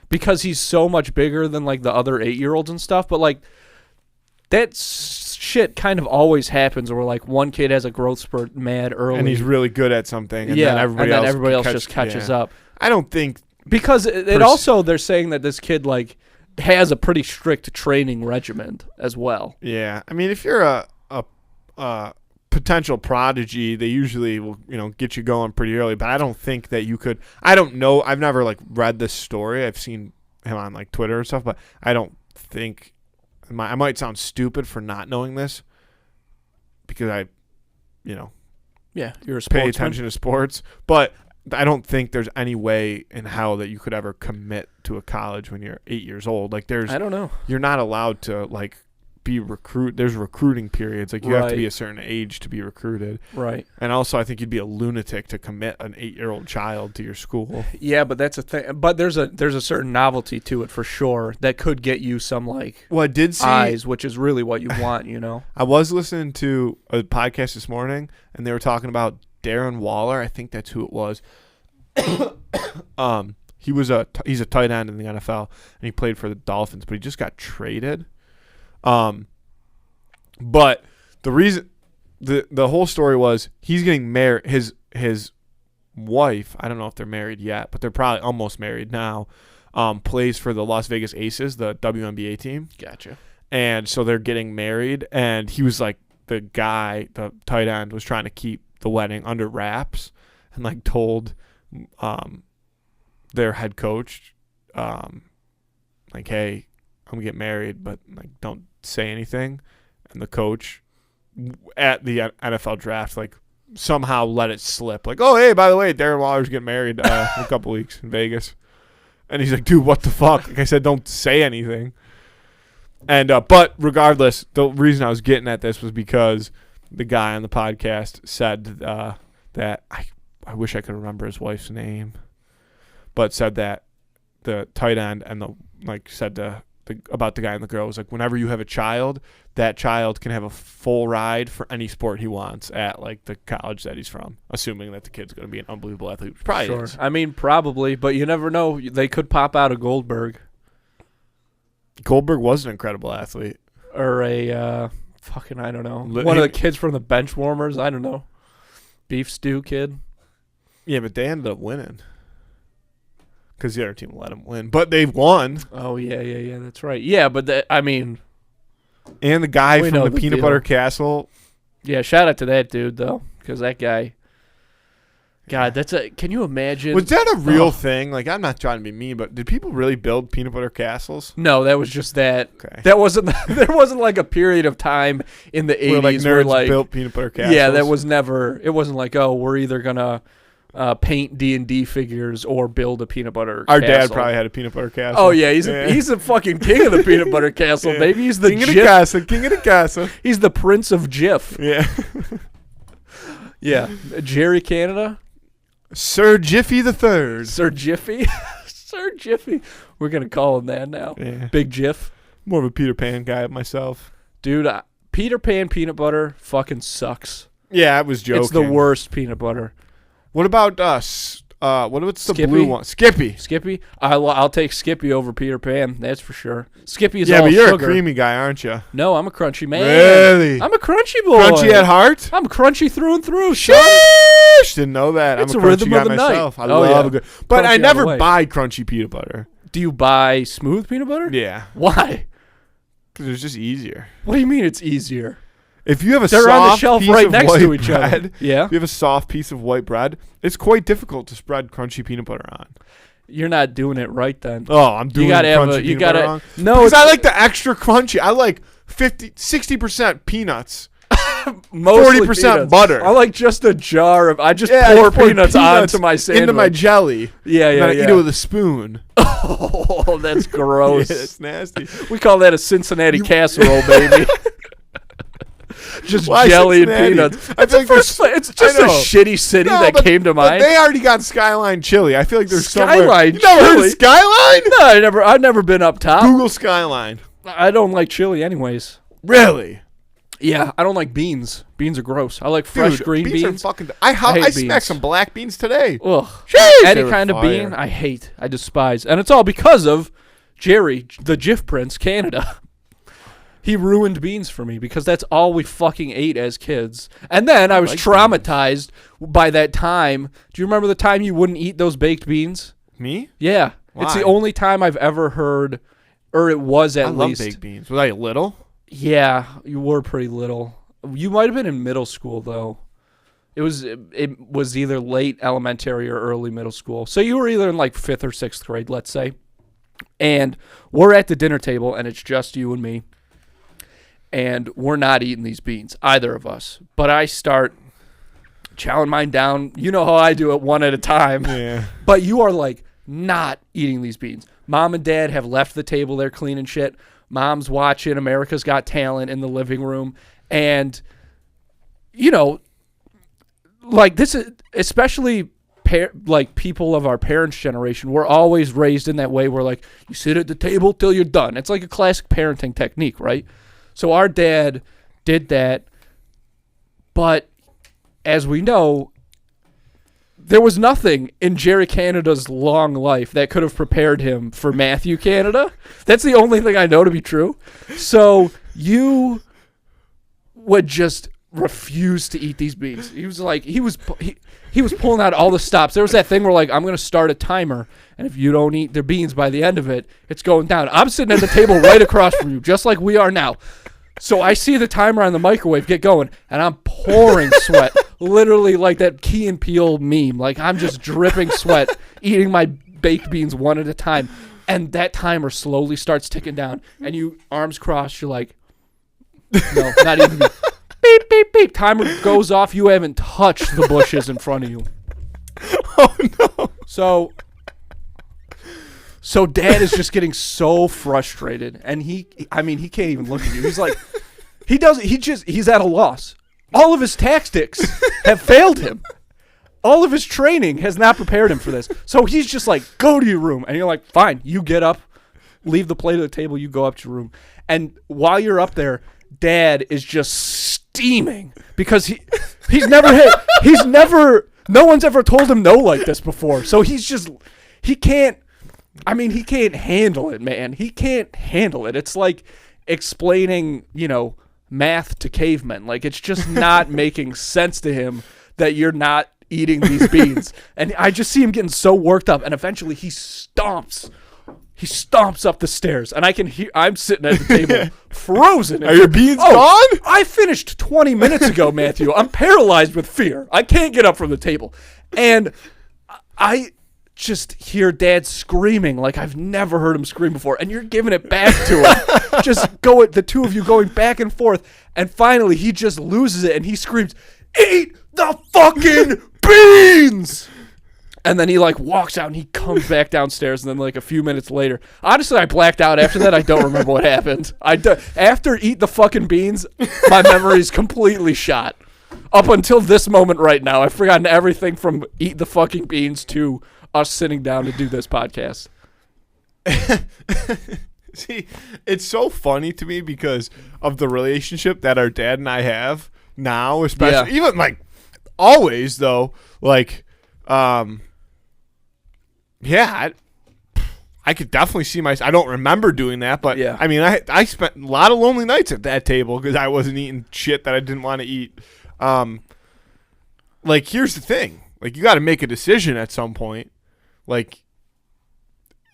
Because he's so much bigger than, like, the other 8-year-olds and stuff. But, like, that shit kind of always happens where, like, one kid has a growth spurt mad early.
And he's really good at something. And then everybody else
just catches up.
I don't think...
Because it also, they're saying that this kid, like, has a pretty strict training regimen as well.
Yeah. I mean, if you're a potential prodigy, they usually will, get you going pretty early. But I don't think that you could. I don't know. I've never like read this story. I've seen him on like Twitter and stuff, but I don't think. I might sound stupid for not knowing this because you're a sportsman. Pay attention to sports, but I don't think there's any way in hell that you could ever commit to a college when you're 8 years old. Like I don't know. You're not allowed to like. There's recruiting periods. Like you have to be a certain age to be recruited. Right. And also I think you'd be a lunatic to commit an 8-year-old child to your school.
Yeah, but that's a thing. But there's a certain novelty to it for sure that could get you some like
I did see
eyes, which is really what you want,
I was listening to a podcast this morning and they were talking about Darren Waller. I think that's who it was. He's a tight end in the NFL and he played for the Dolphins, but he just got traded. But the reason the whole story was he's getting married. His wife, I don't know if they're married yet, but they're probably almost married now. Plays for the Las Vegas Aces, the WNBA team.
Gotcha. And
so they're getting married, and he was like the tight end was trying to keep the wedding under wraps, and like told their head coach, like, hey, I'm gonna get married, but like don't say anything. And the coach at the NFL draft like somehow let it slip, like, oh hey, by the way, Darren Waller's getting married in a couple weeks in Vegas. And he's like, dude, what the fuck? Like I said, don't say anything. And but regardless, the reason I was getting at this was because the guy on the podcast said that I wish I could remember his wife's name, but said that the tight end and about the guy and the girl was like, whenever you have a child, that child can have a full ride for any sport he wants at like the college that he's from, assuming that the kid's going to be an unbelievable athlete. Which probably is.
I mean, probably, but you never know. They could pop out a Goldberg.
Goldberg was an incredible athlete.
Or a I don't know. One of the kids from the bench warmers. I don't know. Beef stew kid.
Yeah, but they ended up winning. Because the other team let them win. But they've won.
Oh, yeah, that's right. Yeah, but
and the guy from the Peanut Butter Castle.
Yeah, shout out to that dude, though. Because that guy. God, can you imagine?
Was that a real thing? Like, I'm not trying to be mean, but did people really build peanut butter castles?
No, that was just that. Okay. That wasn't, there wasn't like a period of time in the 80s
where nerds built peanut butter castles.
Yeah, that was never, it wasn't like, oh, we're either going to paint D&D figures or build a peanut butter
castle. Our
castle.
dad probably had a peanut butter castle.
Oh, yeah, he's the fucking king of the peanut butter castle, baby. He's the
king of the castle, king of the castle.
He's the prince of Jif.
Yeah.
Yeah. Jerry Canada.
Sir Jiffy the Third.
Sir Jiffy? Sir Jiffy. We're going to call him that now.
Yeah.
Big Jif.
More of a Peter Pan guy myself.
Dude, Peter Pan peanut butter fucking sucks.
Yeah, I was joking.
It's the worst peanut butter.
What about us? What's the
Skippy?
Blue one? Skippy.
Skippy? I'll take Skippy over Peter Pan. That's for sure. Skippy is all
sugar. Yeah, but you're
sugar.
a creamy guy, aren't you?
No, I'm a crunchy man.
Really?
I'm a crunchy boy.
Crunchy at heart?
I'm crunchy through and through.
Sheesh! Didn't know that.
It's
I'm a
a rhythm
crunchy guy
of the
myself.
Night.
I love a good. But
Crunchy
I never
way.
buy crunchy peanut butter.
Do you buy smooth peanut butter?
Yeah.
Why?
Because it's just easier.
What do you mean it's easier?
If you have
They're
soft
on the shelf
piece
right
of
next
white
to each
bread,
other. Yeah.
If you have a soft piece of white bread, it's quite difficult to spread crunchy peanut butter on.
You're not doing it right then.
Oh, I'm doing crunchy peanut butter wrong.
No,
because I like the extra crunchy. I like 60% peanuts. 40% butter.
I like just a jar of. I just pour peanuts onto my sandwich.
Into my jelly.
Yeah.
I eat it with a spoon.
Oh, that's gross.
Yeah, it's nasty.
We call that a Cincinnati casserole, baby. Just
Why
jelly
Cincinnati?
and peanuts.
It's
just a shitty city that came to mind.
But they already got Skyline chili. I feel like there's
Skyline.
You never heard of Skyline?
No, I've never been up top.
Google Skyline.
I don't like chili, anyways.
Really?
Yeah, I don't like beans. Beans are gross. I like fresh green beans.
Are fucking. I smacked some black beans today.
Ugh.
Jeez,
any kind of bean, I hate. I despise, and it's all because of Jerry, the Jif Prince, Canada. He ruined beans for me because that's all we fucking ate as kids. And then I was traumatized by that time. Do you remember the time you wouldn't eat those baked beans?
Me?
Yeah.
Why?
It's the only time I've ever heard, or it was at least.
I love baked beans. Was I little?
Yeah, you were pretty little. You might have been in middle school, though. It was either late elementary or early middle school. So you were either in like 5th or 6th grade, let's say. And we're at the dinner table, and it's just you and me. And we're not eating these beans, either of us. But I start chowing mine down. You know how I do it, one at a time.
Yeah.
But you are like not eating these beans. Mom and Dad have left the table. They're cleaning shit. Mom's watching America's Got Talent in the living room. And, you know, like this is especially like people of our parents' generation. We're always raised in that way where like you sit at the table till you're done. It's like a classic parenting technique, right? So our dad did that, but as we know, there was nothing in Jerry Canada's long life that could have prepared him for Matthew Canada. That's the only thing I know to be true. So you would just refuse to eat these beans. He was like, he was pulling out all the stops. There was that thing where like, I'm going to start a timer, and if you don't eat the beans by the end of it, it's going down. I'm sitting at the table right across from you, just like we are now. So I see the timer on the microwave get going, and I'm pouring sweat, literally like that Key and Peele meme. Like I'm just dripping sweat, eating my baked beans one at a time, and that timer slowly starts ticking down, and you arms crossed, you're like, no, not even me. Beep, beep, beep. Timer goes off. You haven't touched the bushes in front of you.
Oh, no.
So Dad is just getting so frustrated, and he can't even look at you. He's like, he's at a loss. All of his tactics have failed him. All of his training has not prepared him for this. So he's just like, go to your room. And you're like, fine, you get up, leave the plate at the table, you go up to your room. And while you're up there, Dad is just steaming because no one's ever told him no like this before. So he can't handle it, man. He can't handle it. It's like explaining, math to cavemen. Like it's just not making sense to him that you're not eating these beans. And I just see him getting so worked up, and eventually he stomps up the stairs, and I'm sitting at the table frozen.
Are your beans gone?
I finished 20 minutes ago, Matthew. I'm paralyzed with fear. I can't get up from the table. And I just hear Dad screaming like I've never heard him scream before, and you're giving it back to him. The two of you going back and forth, and finally he just loses it, and he screams, "Eat the fucking beans!" And then he like walks out and he comes back downstairs, and then like a few minutes later, honestly, I blacked out after that. I don't remember what happened. After eat the fucking beans, my memory's completely shot. Up until this moment right now, I've forgotten everything from eat the fucking beans to us sitting down to do this podcast.
See, it's so funny to me because of the relationship that our dad and I have now, especially even like always though, like, I could definitely see I don't remember doing that, but
yeah.
I mean, I spent a lot of lonely nights at that table because I wasn't eating shit that I didn't want to eat. Like, here's the thing. Like, you got to make a decision at some point. Like,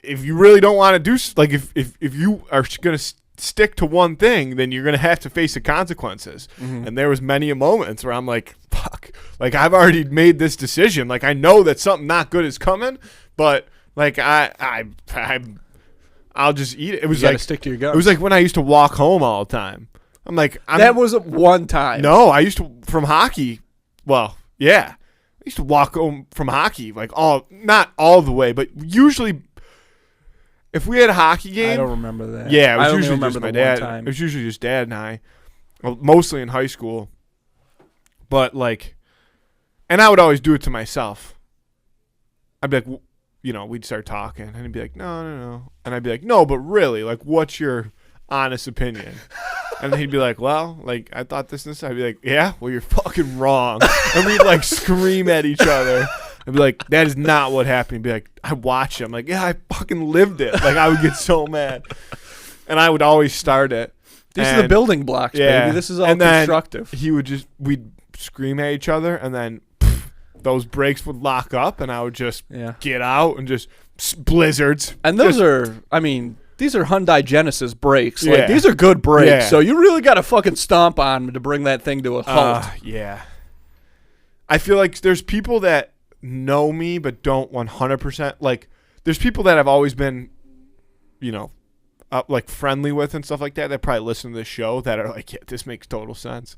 if you really don't want to do, like, if you are going to stick to one thing, then you're going to have to face the consequences. Mm-hmm. And there was many moments where I'm like, fuck, like, I've already made this decision. Like, I know that something not good is coming, but Like I'll just eat it. It was
You gotta
like
stick to your guns.
it was like when I used to walk home all the time. I'm like
that was one time.
No, I used to from hockey. Well, yeah, I used to walk home from hockey like not all the way, but usually if we had a hockey game.
I don't remember that.
Yeah, it was
I only
usually
remember
just my
the one
dad.
time.
It was usually just Dad and I, well, mostly in high school. But like, and I would always do it to myself. I'd be like, we'd start talking, and he'd be like, no, and I'd be like, no, but really, like, what's your honest opinion? And he'd be like, well, like, I thought this and this. I'd be like, yeah, well, you're fucking wrong. And we'd like scream at each other. I'd be like, that is not what happened. He'd be like, I watched it. I'm like, yeah, I fucking lived it. Like, I would get so mad. And I would always start it.
These are the building blocks, baby. This is all constructive.
We'd scream at each other, and then those brakes would lock up, and I would just get out and just blizzards.
And those these are Hyundai Genesis brakes. Like, these are good brakes. Yeah. So you really got to fucking stomp on them to bring that thing to a halt.
Yeah. I feel like there's people that know me but don't 100%. Like, there's people that I've always been, like friendly with and stuff like that probably listen to this show that are like, yeah, this makes total sense.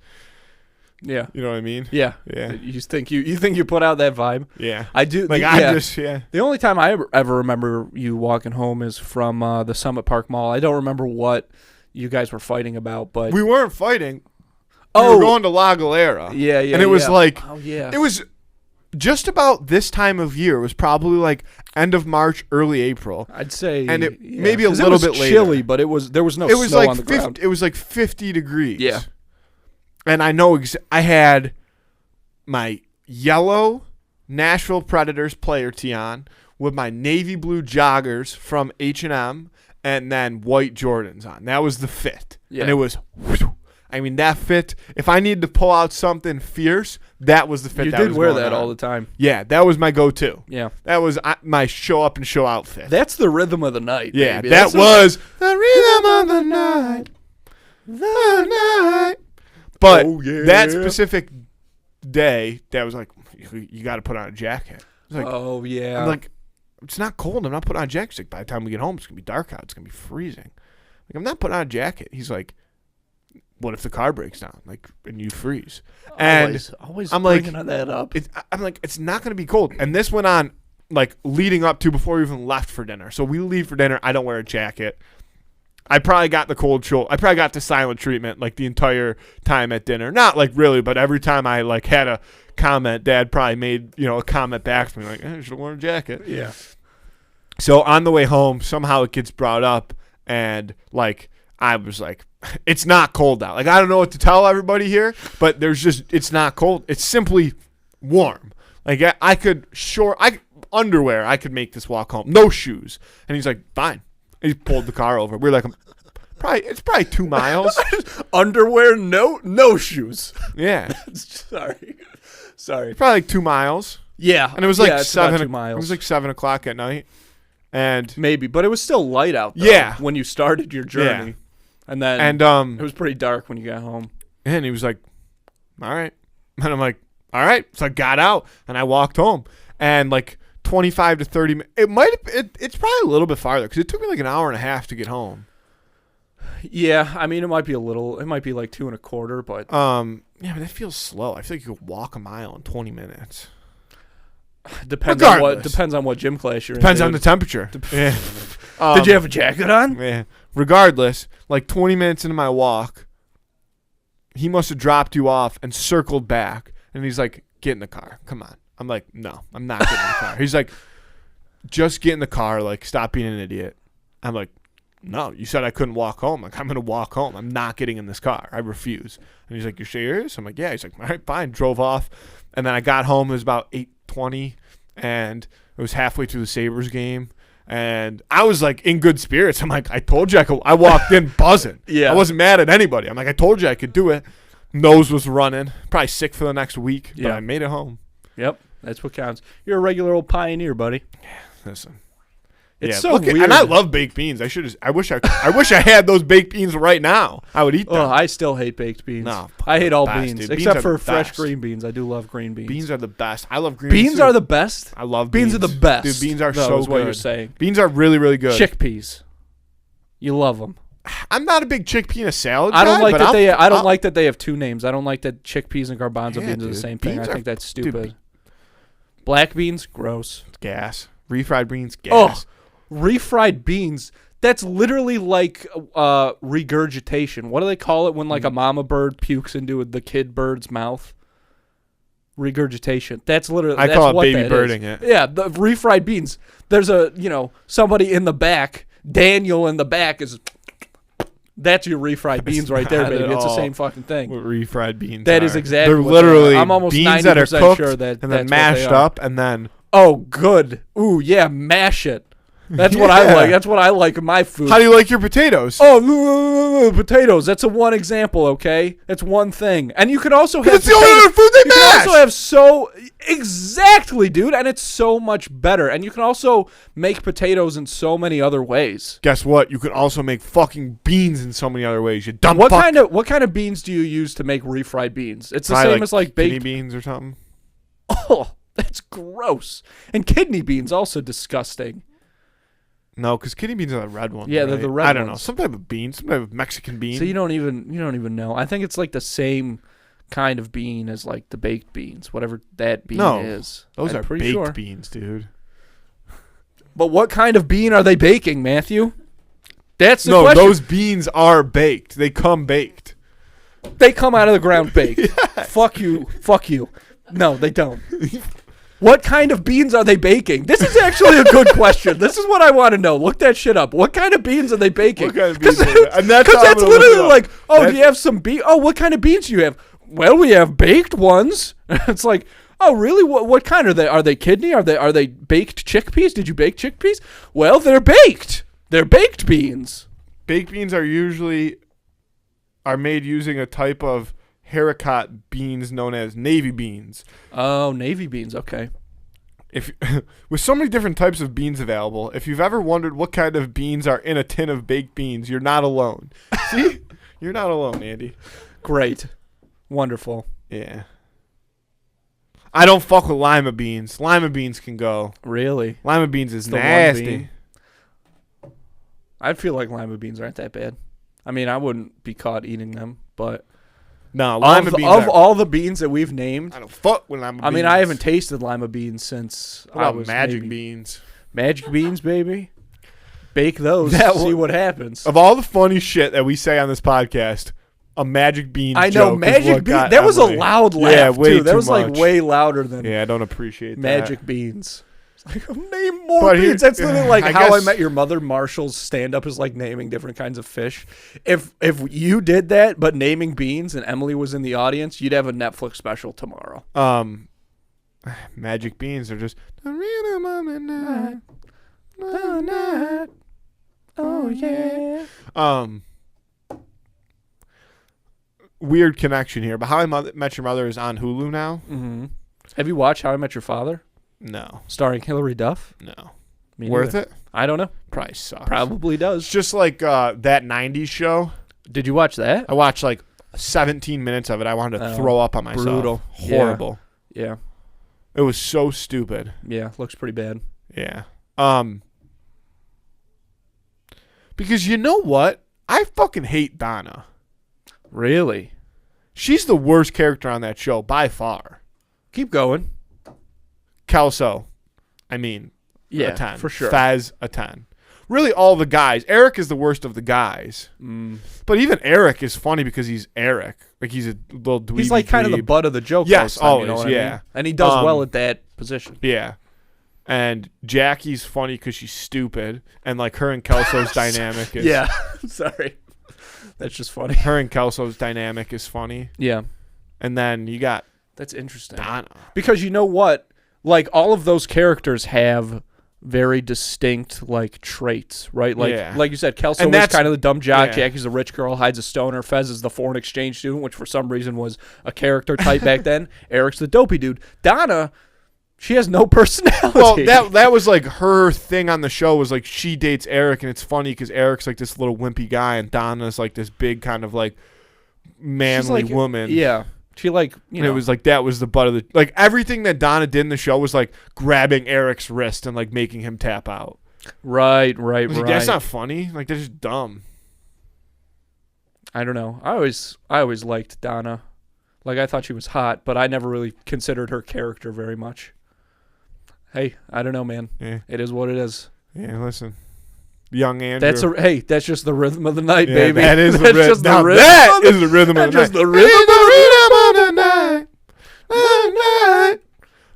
Yeah.
You know what I mean?
Yeah.
Yeah.
You think you put out that vibe?
Yeah.
I do.
Like, The
only time I ever remember you walking home is from the Summit Park Mall. I don't remember what you guys were fighting about, but
we weren't fighting. We were going to La Galera.
Yeah.
And it was like,
it
was just about this time of year. It was probably like end of March, early April.
I'd say,
and maybe a little bit later.
Chilly, but there was no snow on the ground.
It was like 50 degrees.
Yeah.
And I know I had my yellow Nashville Predators player tee on with my navy blue joggers from H&M and then white Jordans on. That was the fit.
Yeah.
And it was, that fit, if I needed to pull out something fierce, that was the fit.
You did wear that all the time.
Yeah, that was my go-to.
Yeah.
That was my show up and show out fit.
That's the rhythm of the night,
yeah,
baby.
That was the rhythm of the night. The night. But that specific day, that was like, you got to put on a jacket. Like,
oh, yeah.
I'm like, it's not cold. I'm not putting on a jacket. He's like, by the time we get home, it's going to be dark out. It's going to be freezing. Like, I'm not putting on a jacket. He's like, what if the car breaks down? Like, and you freeze? And
always
I'm
bringing
like,
that up.
I'm like, it's not going to be cold. And this went on, like, leading up to before we even left for dinner. So we leave for dinner. I don't wear a jacket. I probably got the cold shoulder. I probably got the silent treatment like the entire time at dinner. Not like really, but every time I like had a comment, Dad probably made a comment back to me like, "I should have worn a jacket."
Yeah.
So on the way home, somehow it gets brought up, and like I was like, "It's not cold out." Like I don't know what to tell everybody here, but it's not cold. It's simply warm. Like I could underwear. I could make this walk home. No shoes. And he's like, "Fine." He pulled the car over. We're like, it's probably 2 miles.
Underwear, no shoes.
Yeah.
Sorry.
Probably like 2 miles.
Yeah.
And it was like
it's
7
2 miles.
It was like 7:00 at night. And
maybe, but it was still light out though,
yeah,
when you started your journey.
Yeah.
And then it was pretty dark when you got home.
And he was like, all right. And I'm like, all right. So I got out and I walked home. And like 25 to 30 minutes. It's probably a little bit farther because it took me like an hour and a half to get home.
Yeah, I mean, it might be like 2 1/4, but
yeah, but that feels slow. I feel like you could walk a mile in 20 minutes.
Depends on what gym class you're in.
Depends on the temperature. Yeah.
Did you have a jacket on?
Yeah. Regardless, like 20 minutes into my walk, he must have dropped you off and circled back, and he's like, "Get in the car. Come on." I'm like, "No, I'm not getting in the car." He's like, "Just get in the car. Like, stop being an idiot." I'm like, "No, you said I couldn't walk home. Like, I'm going to walk home. I'm not getting in this car. I refuse." And he's like, "You're serious?" I'm like, "Yeah." He's like, "All right, fine." Drove off. And then I got home. It was about 8:20, and it was halfway through the Sabres game. And I was like in good spirits. I'm like, I told you I walked in buzzing.
Yeah.
I wasn't mad at anybody. I'm like, I told you I could do it. Nose was running. Probably sick for the next week, but I made it home.
Yep. That's what counts. You're a regular old pioneer, buddy.
Listen,
It's
Yeah,
so
look at-
weird.
and I love baked beans. I wish I had those baked beans right now. I would eat them.
Oh, I still hate baked beans.
No,
I hate all
best,
beans,
dude. Beans
except
are
for
the
fresh
best.
green beans. I do love green beans.
Beans are the best. I love green
Beans
beans.
are the best.
I love
Beans
beans.
are the best.
Dude, beans are
though,
so
is what
good.
you're saying.
Beans are really, really good.
Chickpeas. You love them.
I'm not a big chickpea in a salad
I don't
guy,
like
but
that they. I don't
I'll-
like that they have two names. I don't like that chickpeas and garbanzo
Yeah,
beans are the
dude.
same thing.
Beans
I
are-
think that's
dude,
stupid. Black beans, gross.
gas. Refried beans, gas.
Oh, refried beans. That's literally like regurgitation. What do they call it when like a mama bird pukes into the kid bird's mouth? Regurgitation. That's literally.
I
that's
call it
what
baby
that
birding
is.
it.
Yeah, the refried beans. There's somebody in the back. Daniel in the back is. That's your refried beans right there,
not
baby.
at
It's the
all
same fucking thing.
What refried beans
That
are.
is exactly
They're
what
literally
they are. I'm almost
beans that are
90%
cooked
sure that
and
that's
then
what they
mashed
are.
up and then
Oh, good. Ooh, yeah, mash it. That's what I
Yeah.
like. That's what I like in my food.
how do you like your potatoes?
Oh, potatoes. That's a one example, okay? That's one thing. And you could also have
It's the only
potatoes-
other food they
You can
mash.
also have so exactly, dude, and it's so much better. And you can also make potatoes in so many other ways.
Guess what? You can also make fucking beans in so many other ways. You dumb
What
fuck.
kind of beans do you use to make refried beans? It's the
Probably
same as like
kidney
baked.
beans or something.
Oh, that's gross. And kidney beans also disgusting.
No, because kidney beans are the red ones.
Yeah, they're
right?
the red
I don't know.
ones.
Some type of bean, some type of Mexican bean.
So you don't even know. I think it's like the same kind of bean as like the baked beans, whatever that bean
No,
is.
Those
I'm
are
pretty
baked
sure.
beans, dude.
But what kind of bean are they baking, Matthew? That's the
No,
question.
those beans are baked. They come baked.
They come out of the ground baked. Fuck you. Fuck you. No, they don't. What kind of beans are they baking? This is actually a good question. This is what I want to know. Look that shit up. What kind of beans are they baking?
What kind of beans are they- and that's
Because
how I'm
that's
gonna look it
literally
up.
like, oh,
That's-
do you have some bean? Oh, what kind of beans do you have? Well, we have baked ones. It's like, oh, really? What kind are they? Are they kidney? Are they baked chickpeas? Did you bake chickpeas? Well, they're baked. They're baked beans.
Baked beans are usually made using a type of haricot beans known as navy beans.
Oh, navy beans. Okay.
If with so many different types of beans available, if you've ever wondered what kind of beans are in a tin of baked beans, you're not alone. See? You're not alone, Andy.
Great. Wonderful.
Yeah. I don't fuck with lima beans. Lima beans can go.
Really?
Lima beans is
the one
nasty.
bean. I feel like lima beans aren't that bad. I mean, I wouldn't be caught eating them, but
No, lima beans
of
are,
all the beans that we've named,
I don't fuck with lima beans.
I mean, I haven't tasted lima beans since
What
I
about
was
magic
maybe-
beans?
Magic beans, baby. Bake those.
That
See
one-
what happens.
Of all the funny shit that we say on this podcast, a magic bean
I know
joke is
magic
what
beans.
got
That was a
Emily.
loud laugh
Yeah, way
too. That
too
was like
much.
way louder than
Yeah, I don't appreciate
magic beans. It's like, name more
But here-
beans. That's literally like
I
How I
guess-
Met Your Mother. Marshall's stand up is like naming different kinds of fish. If you did that, but naming beans, and Emily was in the audience, you'd have a Netflix special tomorrow.
that. Magic beans are just the rhythm of the night.
Oh yeah.
Weird connection here, but How I Met Your Mother is on Hulu now.
Mm-hmm. Have you watched How I Met Your Father,
No,
starring Hilary Duff?
no,
Me
worth
neither.
it?
I don't know.
Probably sucks.
Probably
It's
does.
just like that '90s show.
Did you watch that?
I watched like 17 minutes of it. I wanted to
Oh,
throw up on myself.
brutal.
Horrible.
Yeah.
It was so stupid.
Yeah. Looks pretty bad.
Yeah. Because you know what? I fucking hate Donna.
Really?
She's the worst character on that show by far.
Keep going.
Kelso, I mean,
Yeah,
a 10.
for sure.
Fez, a 10. Really, all the guys. Eric is the worst of the guys. But even Eric is funny because he's Eric. Like, he's a little dweeby.
He's like kind of the butt of the joke.
Yes,
most time, you know
always,
what I
yeah.
mean? And he does well at that position.
Yeah. And Jackie's funny because she's stupid. And, like, her and Kelso's dynamic is...
Yeah. Sorry. That's just funny.
Her and Kelso's dynamic is funny.
Yeah.
And then you got
That's interesting.
Donna.
Because you know what? Like, all of those characters have very distinct, like, traits, right? Like,
Yeah.
like you said, Kelso
And
was
that's-
kind of the dumb jock.
yeah.
Jackie's a rich girl, hides a stoner. Fez is the foreign exchange student, which for some reason was a character type back then. Eric's the dopey dude. Donna She has no personality.
Well, that was like her thing on the show was like she dates Eric, and it's funny because Eric's like this little wimpy guy, and Donna's like this big kind of like manly woman.
Yeah. She like,
and it was like that was the butt of the like everything that Donna did in the show was like grabbing Eric's wrist and like making him tap out.
Right.
Like, that's not funny. Like that's just dumb.
I don't know. I always liked Donna. Like I thought she was hot, but I never really considered her character very much. Hey, I don't know, man.
Yeah.
It is what it is.
Yeah, listen. Young Andrew.
That's just the rhythm of the night, baby.
That is
that's
the
just
rhythm.
the rhythm.
That is the rhythm of the night.
Just the rhythm
of the night.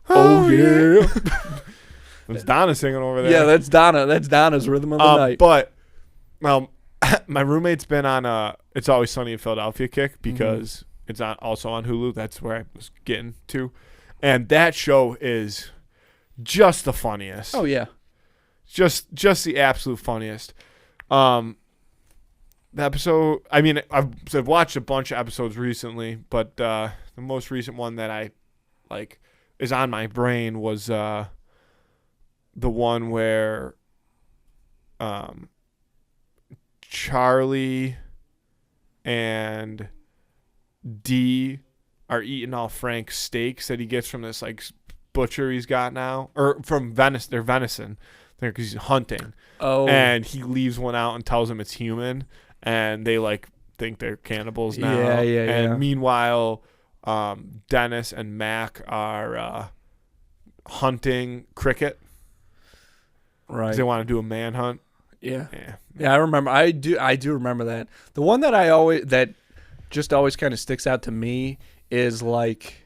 Oh yeah. That's Donna singing over there.
Yeah, that's Donna. That's Donna's rhythm of the night.
But my roommate's been on It's Always Sunny in Philadelphia kick because it's also on Hulu. That's where I was getting to, and that show is just the funniest.
Oh yeah.
Just the absolute funniest. The episode, I mean, I've watched a bunch of episodes recently, but the most recent one that I like is on my brain was the one where Charlie and Dee are eating all Frank's steaks that he gets from this like butcher he's got now, or from venison. They're venison. Because he's hunting. Oh. And he leaves one out and tells him it's human, and they like think they're cannibals now.
Yeah.
And meanwhile, Dennis and Mac are hunting cricket.
Right.
Because they want to do a manhunt.
Yeah. I remember. I do remember that. The one that just always kind of sticks out to me is like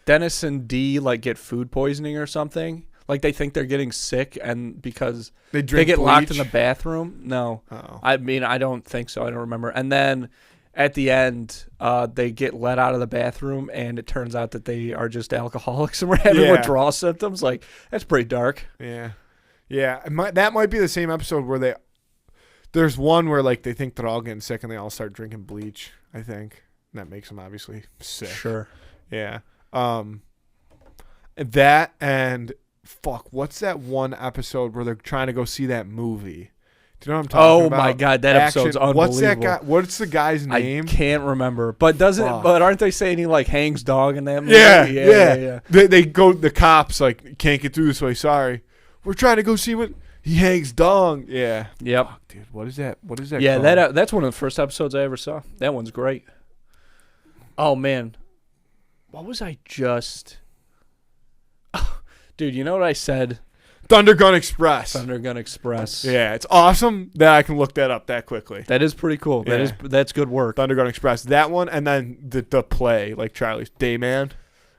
Dennis and Dee like get food poisoning or something. Like they think they're getting sick, and because
they
get
bleach?
locked in the bathroom. No,
Uh-oh.
I mean I don't think so. I don't remember. And then at the end, they get let out of the bathroom, and it turns out that they are just alcoholics and we're having withdrawal symptoms. Like that's pretty dark.
Yeah. That might be the same episode where there's one where like they think they're all getting sick and they all start drinking bleach. I think and that makes them obviously sick.
Sure.
Yeah. That and. Fuck, what's that one episode where they're trying to go see that movie? Do you know what I'm talking about?
Oh my god, that episode's unbelievable.
What's that guy? What's the guy's name?
I can't remember. But aren't they saying he like hangs dog in that movie?
Yeah. They go, the cops like can't get through this way. Sorry, we're trying to go see what he hangs dog. Yeah.
Yep.
Fuck, dude, what is that?
Yeah,
called?
that's one of the first episodes I ever saw. That one's great. Oh man, what was I just? Dude, you know what I said?
Thunder Gun Express.
Yeah,
it's awesome that I can look that up that quickly.
That is pretty cool.
Yeah.
That's good work.
Thunder Gun Express. That one, and then the play, like Charlie's Dayman.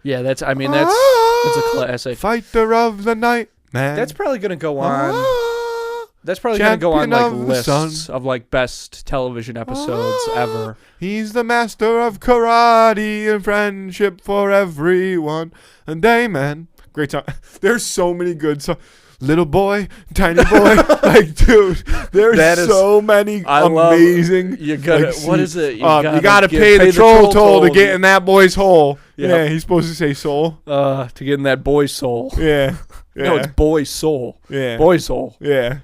Yeah, that's a classic.
Fighter of the night, man.
That's probably gonna go on. That's probably gonna go on like lists of like best television episodes ever.
He's the master of karate and friendship for everyone. And Dayman. Great song. There's so many good songs. Little boy, tiny boy. Like, dude, there's so many amazing.
You gotta, what is it?
You gotta pay the troll toll to get in that boy's hole. Yep. Yeah, he's supposed to say soul.
To get in that boy's soul.
Yeah.
No, it's boy's soul.
Yeah.
Boy's soul.
Yeah.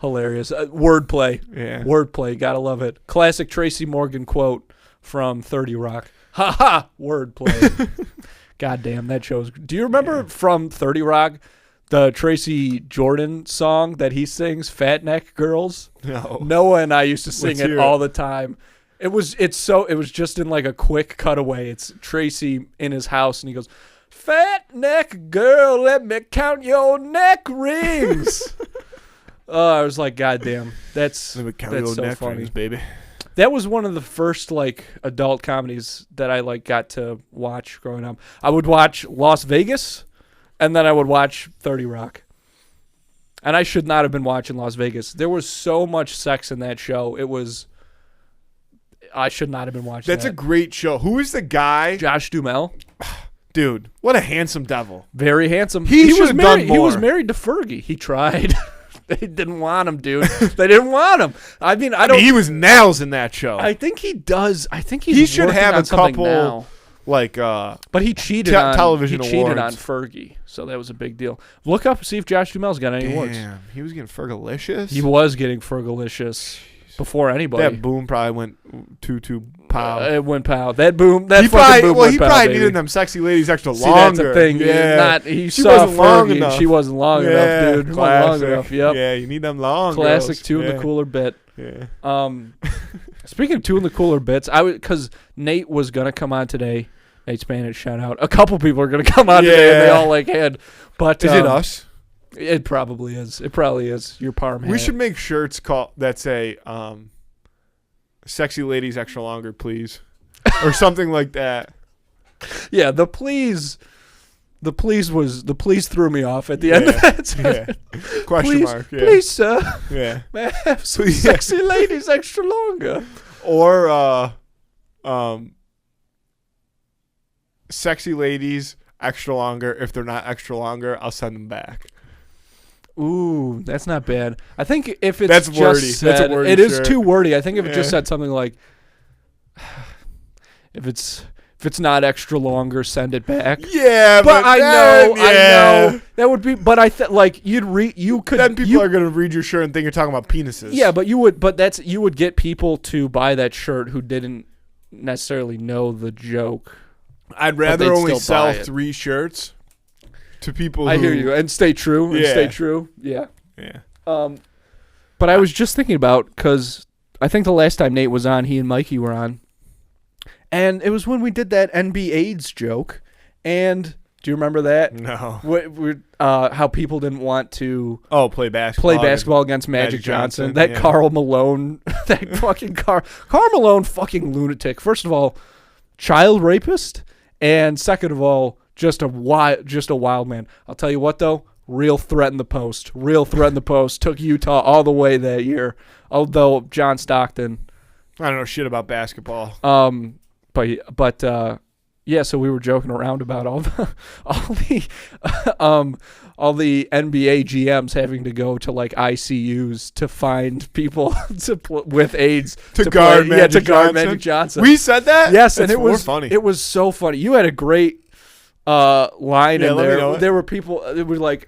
Hilarious. Wordplay.
Yeah.
Wordplay. Gotta love it. Classic Tracy Morgan quote from 30 Rock. Ha ha. Wordplay. God damn, that show's. Do you remember from 30 Rock the Tracy Jordan song that he sings, Fat Neck Girls?
No.
Noah and I used to sing it all the time. It was just in like a quick cutaway. It's Tracy in his house and he goes, "Fat neck girl, let me count your neck rings." I was like, God damn, that's so funny,
rings, baby.
That was one of the first like adult comedies that I like got to watch growing up. I would watch Las Vegas, and then I would watch 30 Rock. And I should not have been watching Las Vegas. There was so much sex in that show. I should not have been watching.
That's a great show. Who is the guy?
Josh Duhamel.
Dude, what a handsome devil.
Very handsome.
He was married.
He was married to Fergie. He tried. They didn't want him, dude. They didn't want him. I mean, he
was nails in that show.
I think he does. I think he's
he should have
on
a couple
now.
like
But he cheated
television
He cheated
awards.
on Fergie, so that was a big deal. Look up, see if Josh Duhamel's got any awards.
Damn, he was getting Fergalicious.
He was getting Fergalicious before anybody.
That boom probably went too pow.
It went pow. That boom. That
he
fucking
probably,
boom
well,
went
he
pow,
probably
baby.
needed them sexy ladies extra
See,
longer.
that's the thing.
Yeah,
He
she
saw
wasn't long
Fergie,
enough.
and she wasn't long enough, dude.
Classic.
Wasn't long enough. Yep.
Yeah, you need them long.
Classic
girls.
two in the cooler bit.
Yeah.
Speaking of two in the cooler bits, because Nate was gonna come on today. Nate Spanish, shout out. A couple people are gonna come on today, and they all had. But
is it us?
It probably is. It probably is. Your parm hat.
We should make shirts that say "Sexy ladies extra longer, please," or something like that.
Yeah, the please threw me off at the end of that.
Yeah. Question
please,
mark. Yeah.
Please, sir.
Yeah.
May I have some sexy ladies extra longer?
Or sexy ladies extra longer. If they're not extra longer, I'll send them back.
Ooh, that's not bad. I think if it's
That's
just
wordy.
said,
That's a wordy
it is
shirt.
too wordy. I think if it just said something like, if it's not extra longer, send it back.
Yeah,
but I know that would be. But I like you could.
Then people are gonna read your shirt and think you're talking about penises.
Yeah, but you would get people to buy that shirt who didn't necessarily know the joke.
I'd rather only sell
buy it.
3 shirts to people.
I hear you, and stay true. And stay true. Yeah.
Yeah.
But I was just thinking about, because I think the last time Nate was on, he and Mikey were on, and it was when we did that NB AIDS joke. And do you remember that?
No.
How people didn't want to
play basketball
against Magic Johnson.
That
Karl Malone, that fucking Karl Malone, fucking lunatic. First of all, child rapist, and second of all, just a wild man. I'll tell you what though, real threat in the post. Took Utah all the way that year. Although John Stockton,
I don't know shit about basketball.
But yeah, so we were joking around about all the NBA GMs having to go to like ICUs to find people with AIDS to guard Magic Johnson.
We said that?
Yes, and it was
funny.
It was so funny. You had a great line in there. There were people. It was like,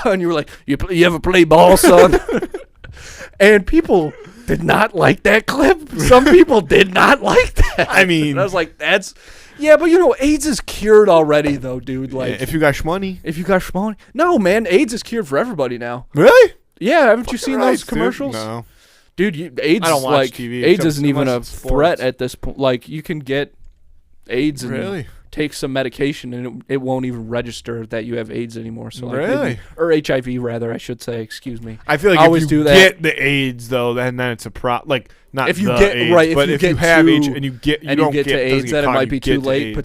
and you were like, "You ever play ball, son?" And people did not like that clip. Some people did not like that.
I mean,
and I was like, "That's." Yeah, but AIDS is cured already, though, dude. Like,
if you got shmoney.
No, man, AIDS is cured for everybody now.
Really?
Yeah, haven't you seen those
dude.
commercials?
No.
Dude, AIDS.
I don't watch
like,
TV.
AIDS isn't even a
sports.
threat at this point. Like, you can get AIDS and
really
take some medication, and it won't even register that you have AIDS anymore. So
really,
or HIV rather, I should say. Excuse me.
I feel like if you get the AIDS though, then it's a like not
if you
the
get
AIDS,
right.
But
if you
have
to,
AIDS and you don't
get to AIDS, then it might be too late.
AIDS,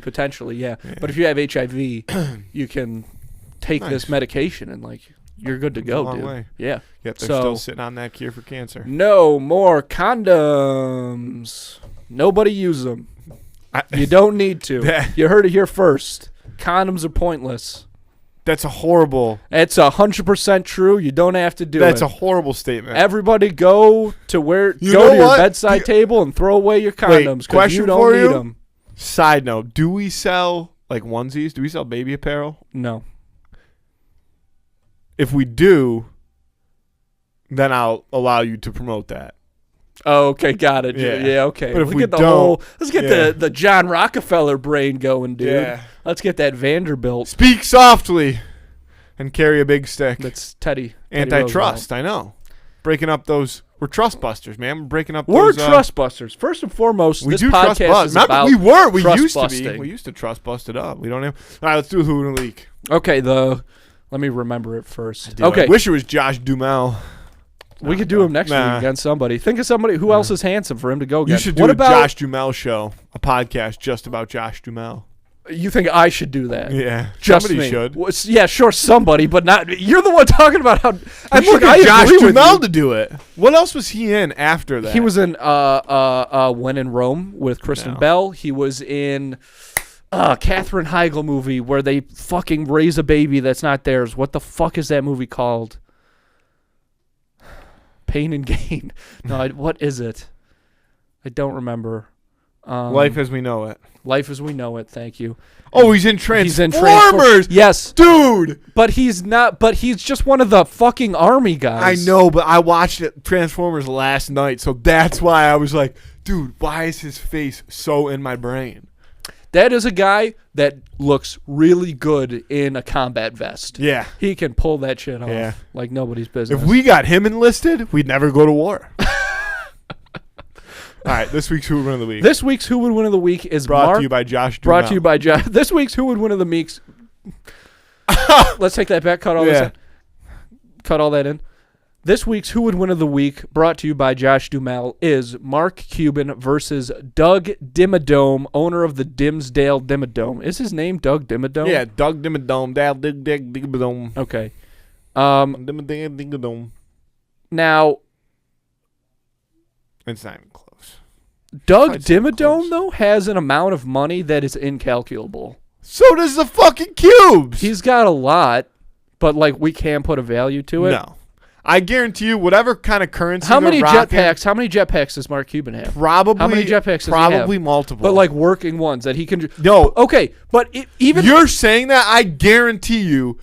Potentially, yeah. But if you have HIV, you can take this medication and like you're good to go, dude.
Way.
Yeah.
Yep, they're still sitting on that cure for cancer.
No more condoms. Nobody use them. You don't need to. You heard it here first. Condoms are pointless.
That's a horrible.
It's 100% true. You don't have to do it.
That's a horrible statement.
Everybody go to your bedside table and throw away your condoms because you don't need them.
Side note: do we sell like onesies? Do we sell baby apparel?
No.
If we do, then I'll allow you to promote that.
Oh, okay, got it. Yeah, okay.
But if we
get the
don't,
let's get the John Rockefeller brain going, dude.
Yeah.
Let's get that Vanderbilt.
Speak softly and carry a big stick.
That's Teddy.
Antitrust, I know. Breaking up those. We're trust busters, man. We're breaking up
We're
those.
trust busters. First and foremost,
we
this
do
podcast
trust bust.
is about
we were. We
trust
used
busting.
to be. We used to trust bust it up. We don't have. All right, let's do who and leak.
Okay, let me remember it first.
Okay. I wish it was Josh Duhamel.
We could do him next week against somebody. Think of somebody who else is handsome for him to go against.
You should do a Josh Duhamel show, a podcast just about Josh Duhamel.
You think I should do that?
Yeah,
just
somebody
me.
should.
Well, yeah, sure, somebody, but not. You're the one talking about how.
I should get Josh Duhamel to do it. What else was he in after that?
He was in When in Rome with Kristen Bell. He was in Katherine Heigl movie where they fucking raise a baby that's not theirs. What the fuck is that movie called? Pain and Gain. No, what is it? I don't remember. Life
as we know it.
Life as we know it. Thank you.
Oh, he's in Transformers.
Yes,
dude.
But he's not. But he's just one of the fucking army guys.
I know, but I watched Transformers last night, so that's why I was like, dude, why is his face so in my brain?
That is a guy that looks really good in a combat vest.
Yeah.
He can pull that shit off like nobody's business.
If we got him enlisted, we'd never go to war. All right, this week's Who Would Win of the Week.
This week's Who Would Win of the Week is
brought to you by Josh Dumel.
Brought to you by Josh. This week's Who Would Win of the Week's. Let's take that back. Cut all this in. Cut all that in. This week's Who Would Win of the Week, brought to you by Josh Dumel, is Mark Cuban versus Doug Dimmadome, owner of the Dimsdale Dimmadome. Is his name Doug Dimmadome?
Yeah, Doug Dimmadome. Dimmadome.
Okay.
Dimmadome.
Now,
it's not even close.
Doug Dimmadome, though, has an amount of money that is incalculable.
So does the fucking Cubes.
He's got a lot, but, like, we can't put a value to it.
No. I guarantee you, whatever kind of currency
How many jetpacks does Mark Cuban have?
Probably.
How many jetpacks does he have?
Probably multiple.
But, like, working ones that he can...
No.
Okay, but even...
You're saying that? I guarantee you,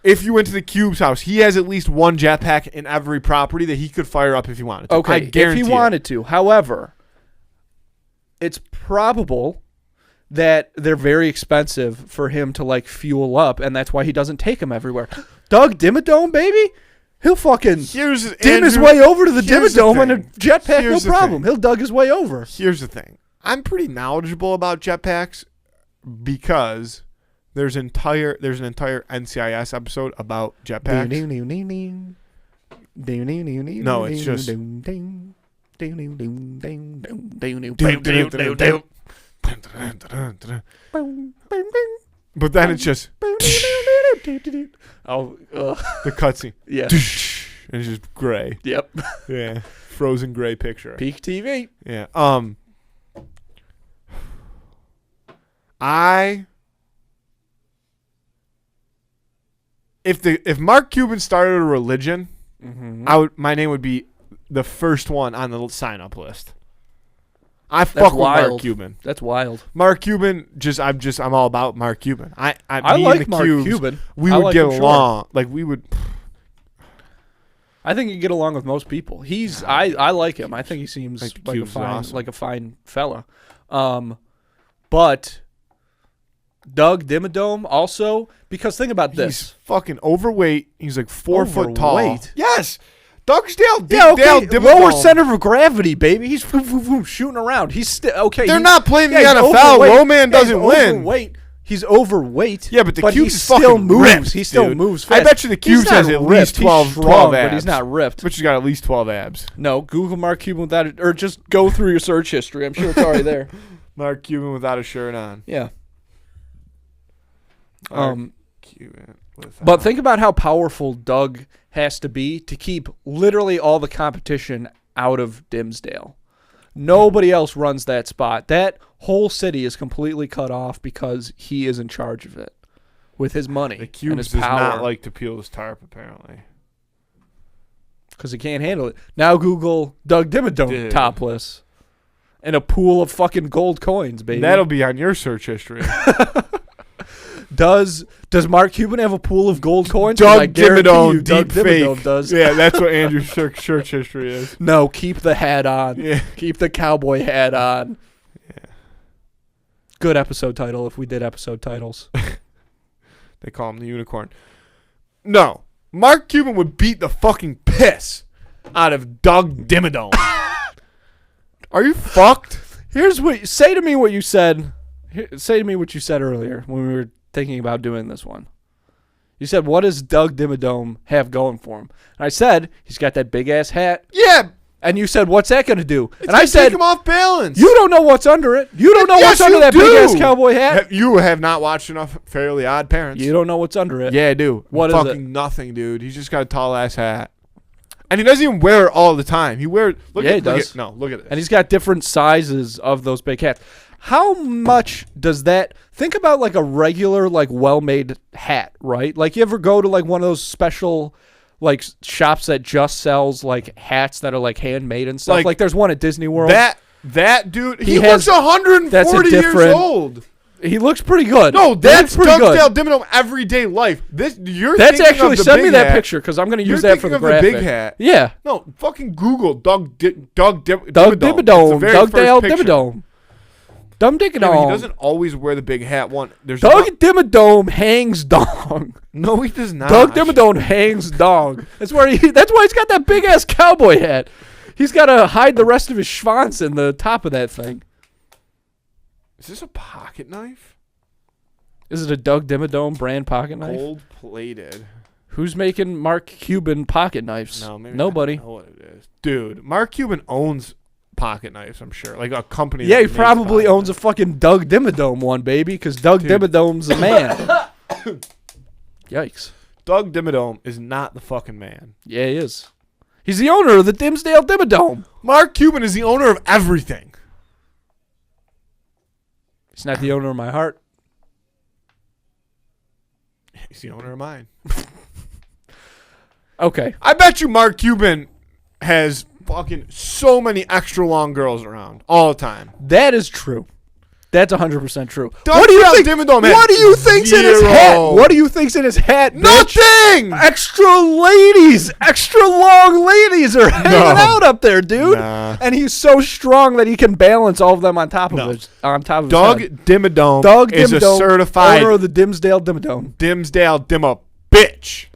if you went to the Cube's house, he has at least one jetpack in every property that he could fire up if he wanted to.
Okay,
I guarantee
if he wanted to. However, it's probable that they're very expensive for him to, like, fuel up, and that's why he doesn't take them everywhere. Doug Dimmadome, baby? He'll fucking dim his way over to the Dimmadome on a jetpack, no problem. He'll Doug his way over.
Here's the thing. I'm pretty knowledgeable about jetpacks because there's an entire NCIS episode about jetpacks. No, it's just... But then it's just...
Oh,
the cutscene.
Yeah.
And it's just gray.
Yep.
Yeah. Frozen gray picture.
Peak TV.
Yeah. If Mark Cuban started a religion, my name would be the first one on the sign up list. I fuck with Mark Cuban.
That's wild.
Mark Cuban, I'm all about Mark Cuban. I
like Mark Cuban.
We would get along. Like we would.
I think you get along with most people. I like him. I think he seems like a fine fella. But Doug Dimmadome also, because think about this.
He's fucking overweight. He's like 4 foot tall. Yes. Doug's Dale
lower center of gravity, baby. He's shooting around. He's still okay.
They're not playing the NFL. Low man doesn't win.
He's overweight.
Yeah, but the Cubes
still moves.
Ripped,
he still moves fast.
I bet you the Cubes has at least 12 abs.
But he's not ripped.
But he's got at least 12 abs.
No, Google Mark Cuban without it, or just go through your search history. I'm sure it's already there.
Mark Cuban without a shirt on.
Yeah.
Cuban
but think about how powerful Doug has to be to keep literally all the competition out of Dimsdale. Nobody else runs that spot. That whole city is completely cut off because he is in charge of it with his money
the Cubes
and his
does
power.
not like to peel his tarp, apparently.
Because he can't handle it. Now Google Doug Dimmadome topless and a pool of fucking gold coins, baby.
That'll be on your search history.
Does Mark Cuban have a pool of gold coins?
Doug Dimmadome,
Doug Dimmadome
fake.
does.
Yeah, that's what Andrew's search history is.
No, keep the hat on.
Yeah.
Keep the cowboy hat on.
Yeah.
Good episode title if we did episode titles.
They call him the unicorn. No. Mark Cuban would beat the fucking piss out of Doug Dimmadome. Are you fucked?
Say to me what you said. Say to me what you said earlier when we were thinking about doing this one. You said, what does Doug Dimmadome have going for him? And I said, he's got that big-ass hat.
Yeah.
And you said, what's that going to do?
And I said, take him off balance.
You don't know what's under it. You don't know what's under that big-ass cowboy hat.
You have not watched enough Fairly Odd Parents.
You don't know what's under it.
Yeah, I do.
What is it?
Fucking nothing, dude. He's just got a tall-ass hat. And he doesn't even wear it all the time. He wears... Look at this.
And he's got different sizes of those big hats. How much does that... Think about like a regular, like well-made hat, right? Like you ever go to like one of those special like shops that just sells like hats that are like handmade and stuff? Like there's one at Disney World.
That That dude,
He
he
has-
looks 140 years
different-
old.
He looks pretty good.
No, that's
pretty good.
Dugdale Dimmadome everyday life. That's
That's
thinking
actually
of the
send me
big
that
hat.
picture because I'm gonna
You're
use that for
thinking
the
of
graphic.
the big hat.
Yeah,
No, fucking Google Doug
Doug
Dimmadome.
Dimmadome, Dimmadome, Dumb
Yeah, but he
Dimmadome.
doesn't always wear the big hat. There's
Doug Dimmadome hangs dong.
no, he does not.
Doug Dimmadome hangs dong. That's why he's got that big ass cowboy hat. He's got to hide the rest of his schwanz in the top of that thing.
Is this a pocket knife?
Is it a Doug Dimmadome brand pocket knife?
Gold plated.
Who's making Mark Cuban pocket knives?
No, maybe
Nobody.
I don't know what it is. Dude, Mark Cuban owns pocket knives, I'm sure. Like a company.
Yeah,
that
he
makes
probably
pocket
owns a fucking Doug Dimmadome one, baby, because Doug
Dude.
Dimmadome's a man. Yikes.
Doug Dimmadome is not the fucking man.
Yeah, he is. He's the owner of the Dimsdale Dimmadome.
Mark Cuban is the owner of everything.
He's not the owner of my heart.
He's the owner of mine.
Okay.
I bet you Mark Cuban has fucking so many extra long girls around all the time.
That is true. That's 100% true.
Doug
What do you think?
Dimmadome has
What do you think's in his hat?
zero.
What do you think's in his hat? bitch?
Nothing!
Extra ladies, extra long ladies are hanging out up there, dude.
Nah.
And he's so strong that he can balance all of them on top of
No.
his his
Doug
head.
Dimmadome
Doug
is
Dimmadome,
a certified
owner of the Dimsdale Dimmadome.
Dimsdale Dimma bitch.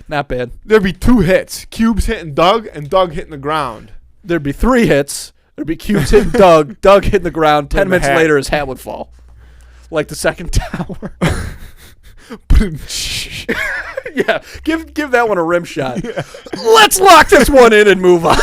Not bad.
There'd be 2 hits. Cubes hitting Doug and Doug hitting the ground.
There'd be 3 hits. There'd be Cubes hitting Doug, Doug hitting the ground. 10
Putting the
minutes
hat.
later, his hat would fall. Like the second tower. Yeah, give that one a rim shot. Yeah. Let's lock this one in and move on.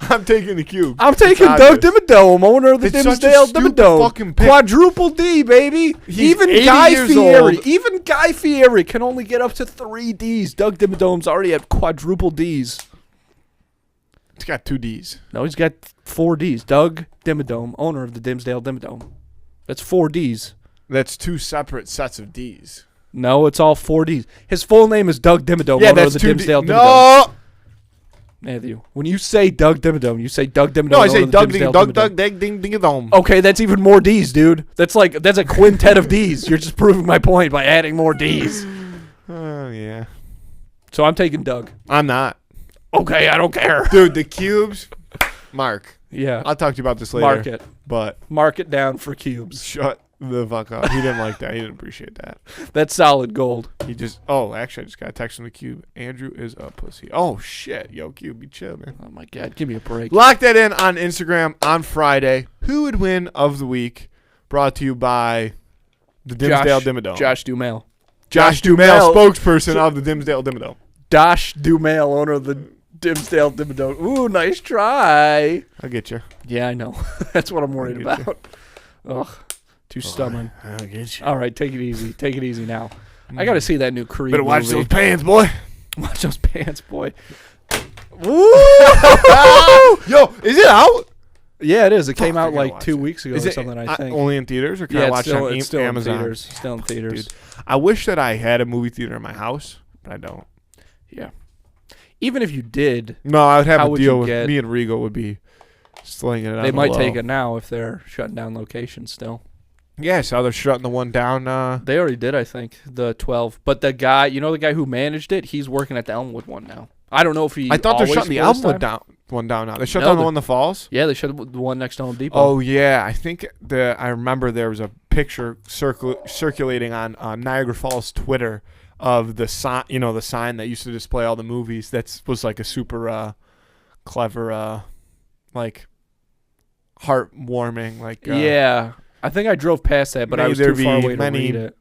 I'm taking the cube.
I'm taking
It's
Doug
obvious.
Dimmadome, owner of the
It's such a
Dimsdale
stupid
Dimmadome.
fucking pick.
Quadruple D, baby.
He's
Even
80
Guy
years
Fieri,
old.
even Guy Fieri can only get up to 3 Ds. Doug Dimmadome's already at quadruple Ds.
It's got 2 D's.
No, he's got 4 Ds. Doug Dimmadome, owner of the Dimsdale Dimmadome. That's 4 Ds.
That's 2 separate sets of D's.
No, it's all 4 Ds. His full name is Doug Dimmadome,
Yeah,
owner of
that's
the
2
Dimsdale
D's.
Dimmadome.
No!
Matthew, when you say Doug Dimmadome, you say Doug Dimmadome.
No, I
owner
say
of the
Doug
Dimsdale
Doug
Dimmadome.
Doug Ding Ding Ding Dong.
Okay, that's even more D's, dude. That's a quintet of D's. You're just proving my point by adding more D's.
Yeah.
So I'm taking Doug.
I'm not.
Okay, I don't care.
Dude, the cubes. Mark.
Yeah.
I'll talk to you about this later.
Mark it.
But
Mark it down for cubes.
shut the fuck up. He didn't like that. He didn't appreciate that.
That's solid gold.
He just. Oh, actually, I just got a text from the cube. Andrew is a pussy. Oh shit, yo, cube, be chill, man.
Oh my god, give me a break.
Lock that in on Instagram on Friday. Who would win of the week? Brought to you by the Dimsdale Dimmadome.
Josh Duhamel.
Josh Duhamel, spokesperson of the Dimsdale Dimmadome.
Josh Duhamel, owner of the Dimsdale Dimmadome. Ooh, nice try.
I'll get you.
Yeah, I know. That's what I'm worried
I'll get
about. Ugh, too stubborn.
I'll get you.
All right, take it easy. Take it easy now. I got to see that new Creed
Better watch
movie.
those pants, boy.
Watch those pants, boy.
Yo, is it out?
Yeah, it is. It
Fuck,
came
I
out
gotta
like
watch
2
it.
weeks ago
Is
or
it
something, I think.
only in theaters, or can
Yeah,
I watch it on
it's still in
Amazon?
theaters. Still in theaters.
Dude, I wish that I had a movie theater in my house, but I don't.
Yeah. Even if you did,
No, I would have
How
a
would
deal
you
with
get-
me and Regal would be slinging it on
they
the
might
low.
take it now if they're shutting down locations still.
Yeah, so they're shutting the one down.
They already did, I think, the 12. But the guy, the guy who managed it, he's working at the Elmwood one now. I don't know if he.
I thought they're
always
shutting the
for this
Elmwood
time.
one down now. They shut
No,
down the
the-
one in the falls.
Yeah, they shut the one next to Home Depot.
Oh yeah, I think I remember there was a picture circulating on Niagara Falls Twitter of the sign, the sign that used to display all the movies. That was like a super clever, like heartwarming, like
yeah. I think I drove past that, but I
may
was
there
too far
be
away to
many-
read it.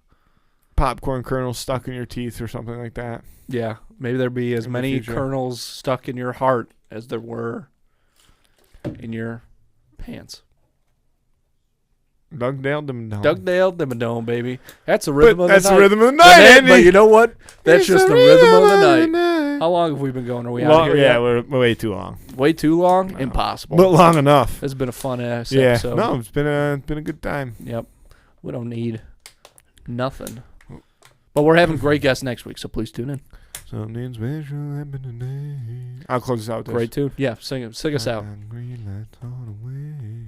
popcorn kernels stuck in your teeth or something like that.
Yeah, maybe there'd be as
In the
many
future.
kernels stuck in your heart as there were in your pants.
Dugdale Dimmadome.
Dugdale Dimmadome, baby. That's the rhythm
But
of the
that's
night.
the rhythm of the
But
night,
that-
Andy.
But you know what? That's
It's
just the rhythm of the night. How long have we been going? Are we out
Well,
here
yeah,
yet?
we're way too long,
Way too long?
No.
Impossible.
but long enough.
It's been a fun ass
Yeah,
episode.
no, it's been a good time.
Yep. We don't need nothing. But we're having great guests next week, so please tune in.
Something special happened today. I'll close this out with this.
Great tune. Yeah, sing us out.
Green lights all the way.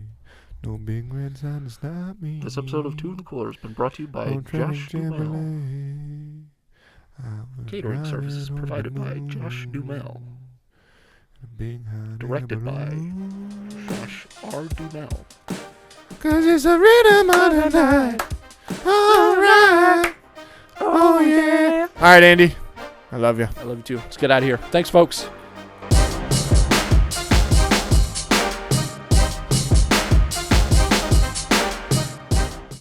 No big red sign to stop me.
This episode of Two in the Cooler has been brought to you by
No
Josh
traffic
Dumel.
Jambalaya. I was
Catering
riding
services
on
provided
the
by
moon.
Josh Dumel.
A big hot
Directed
air
by
balloon.
Josh R. Dumel.
'Cause it's a rhythm of the night. Alright. Oh yeah. Alright, Andy. I love you.
I love you too. Let's get out of here. Thanks, folks.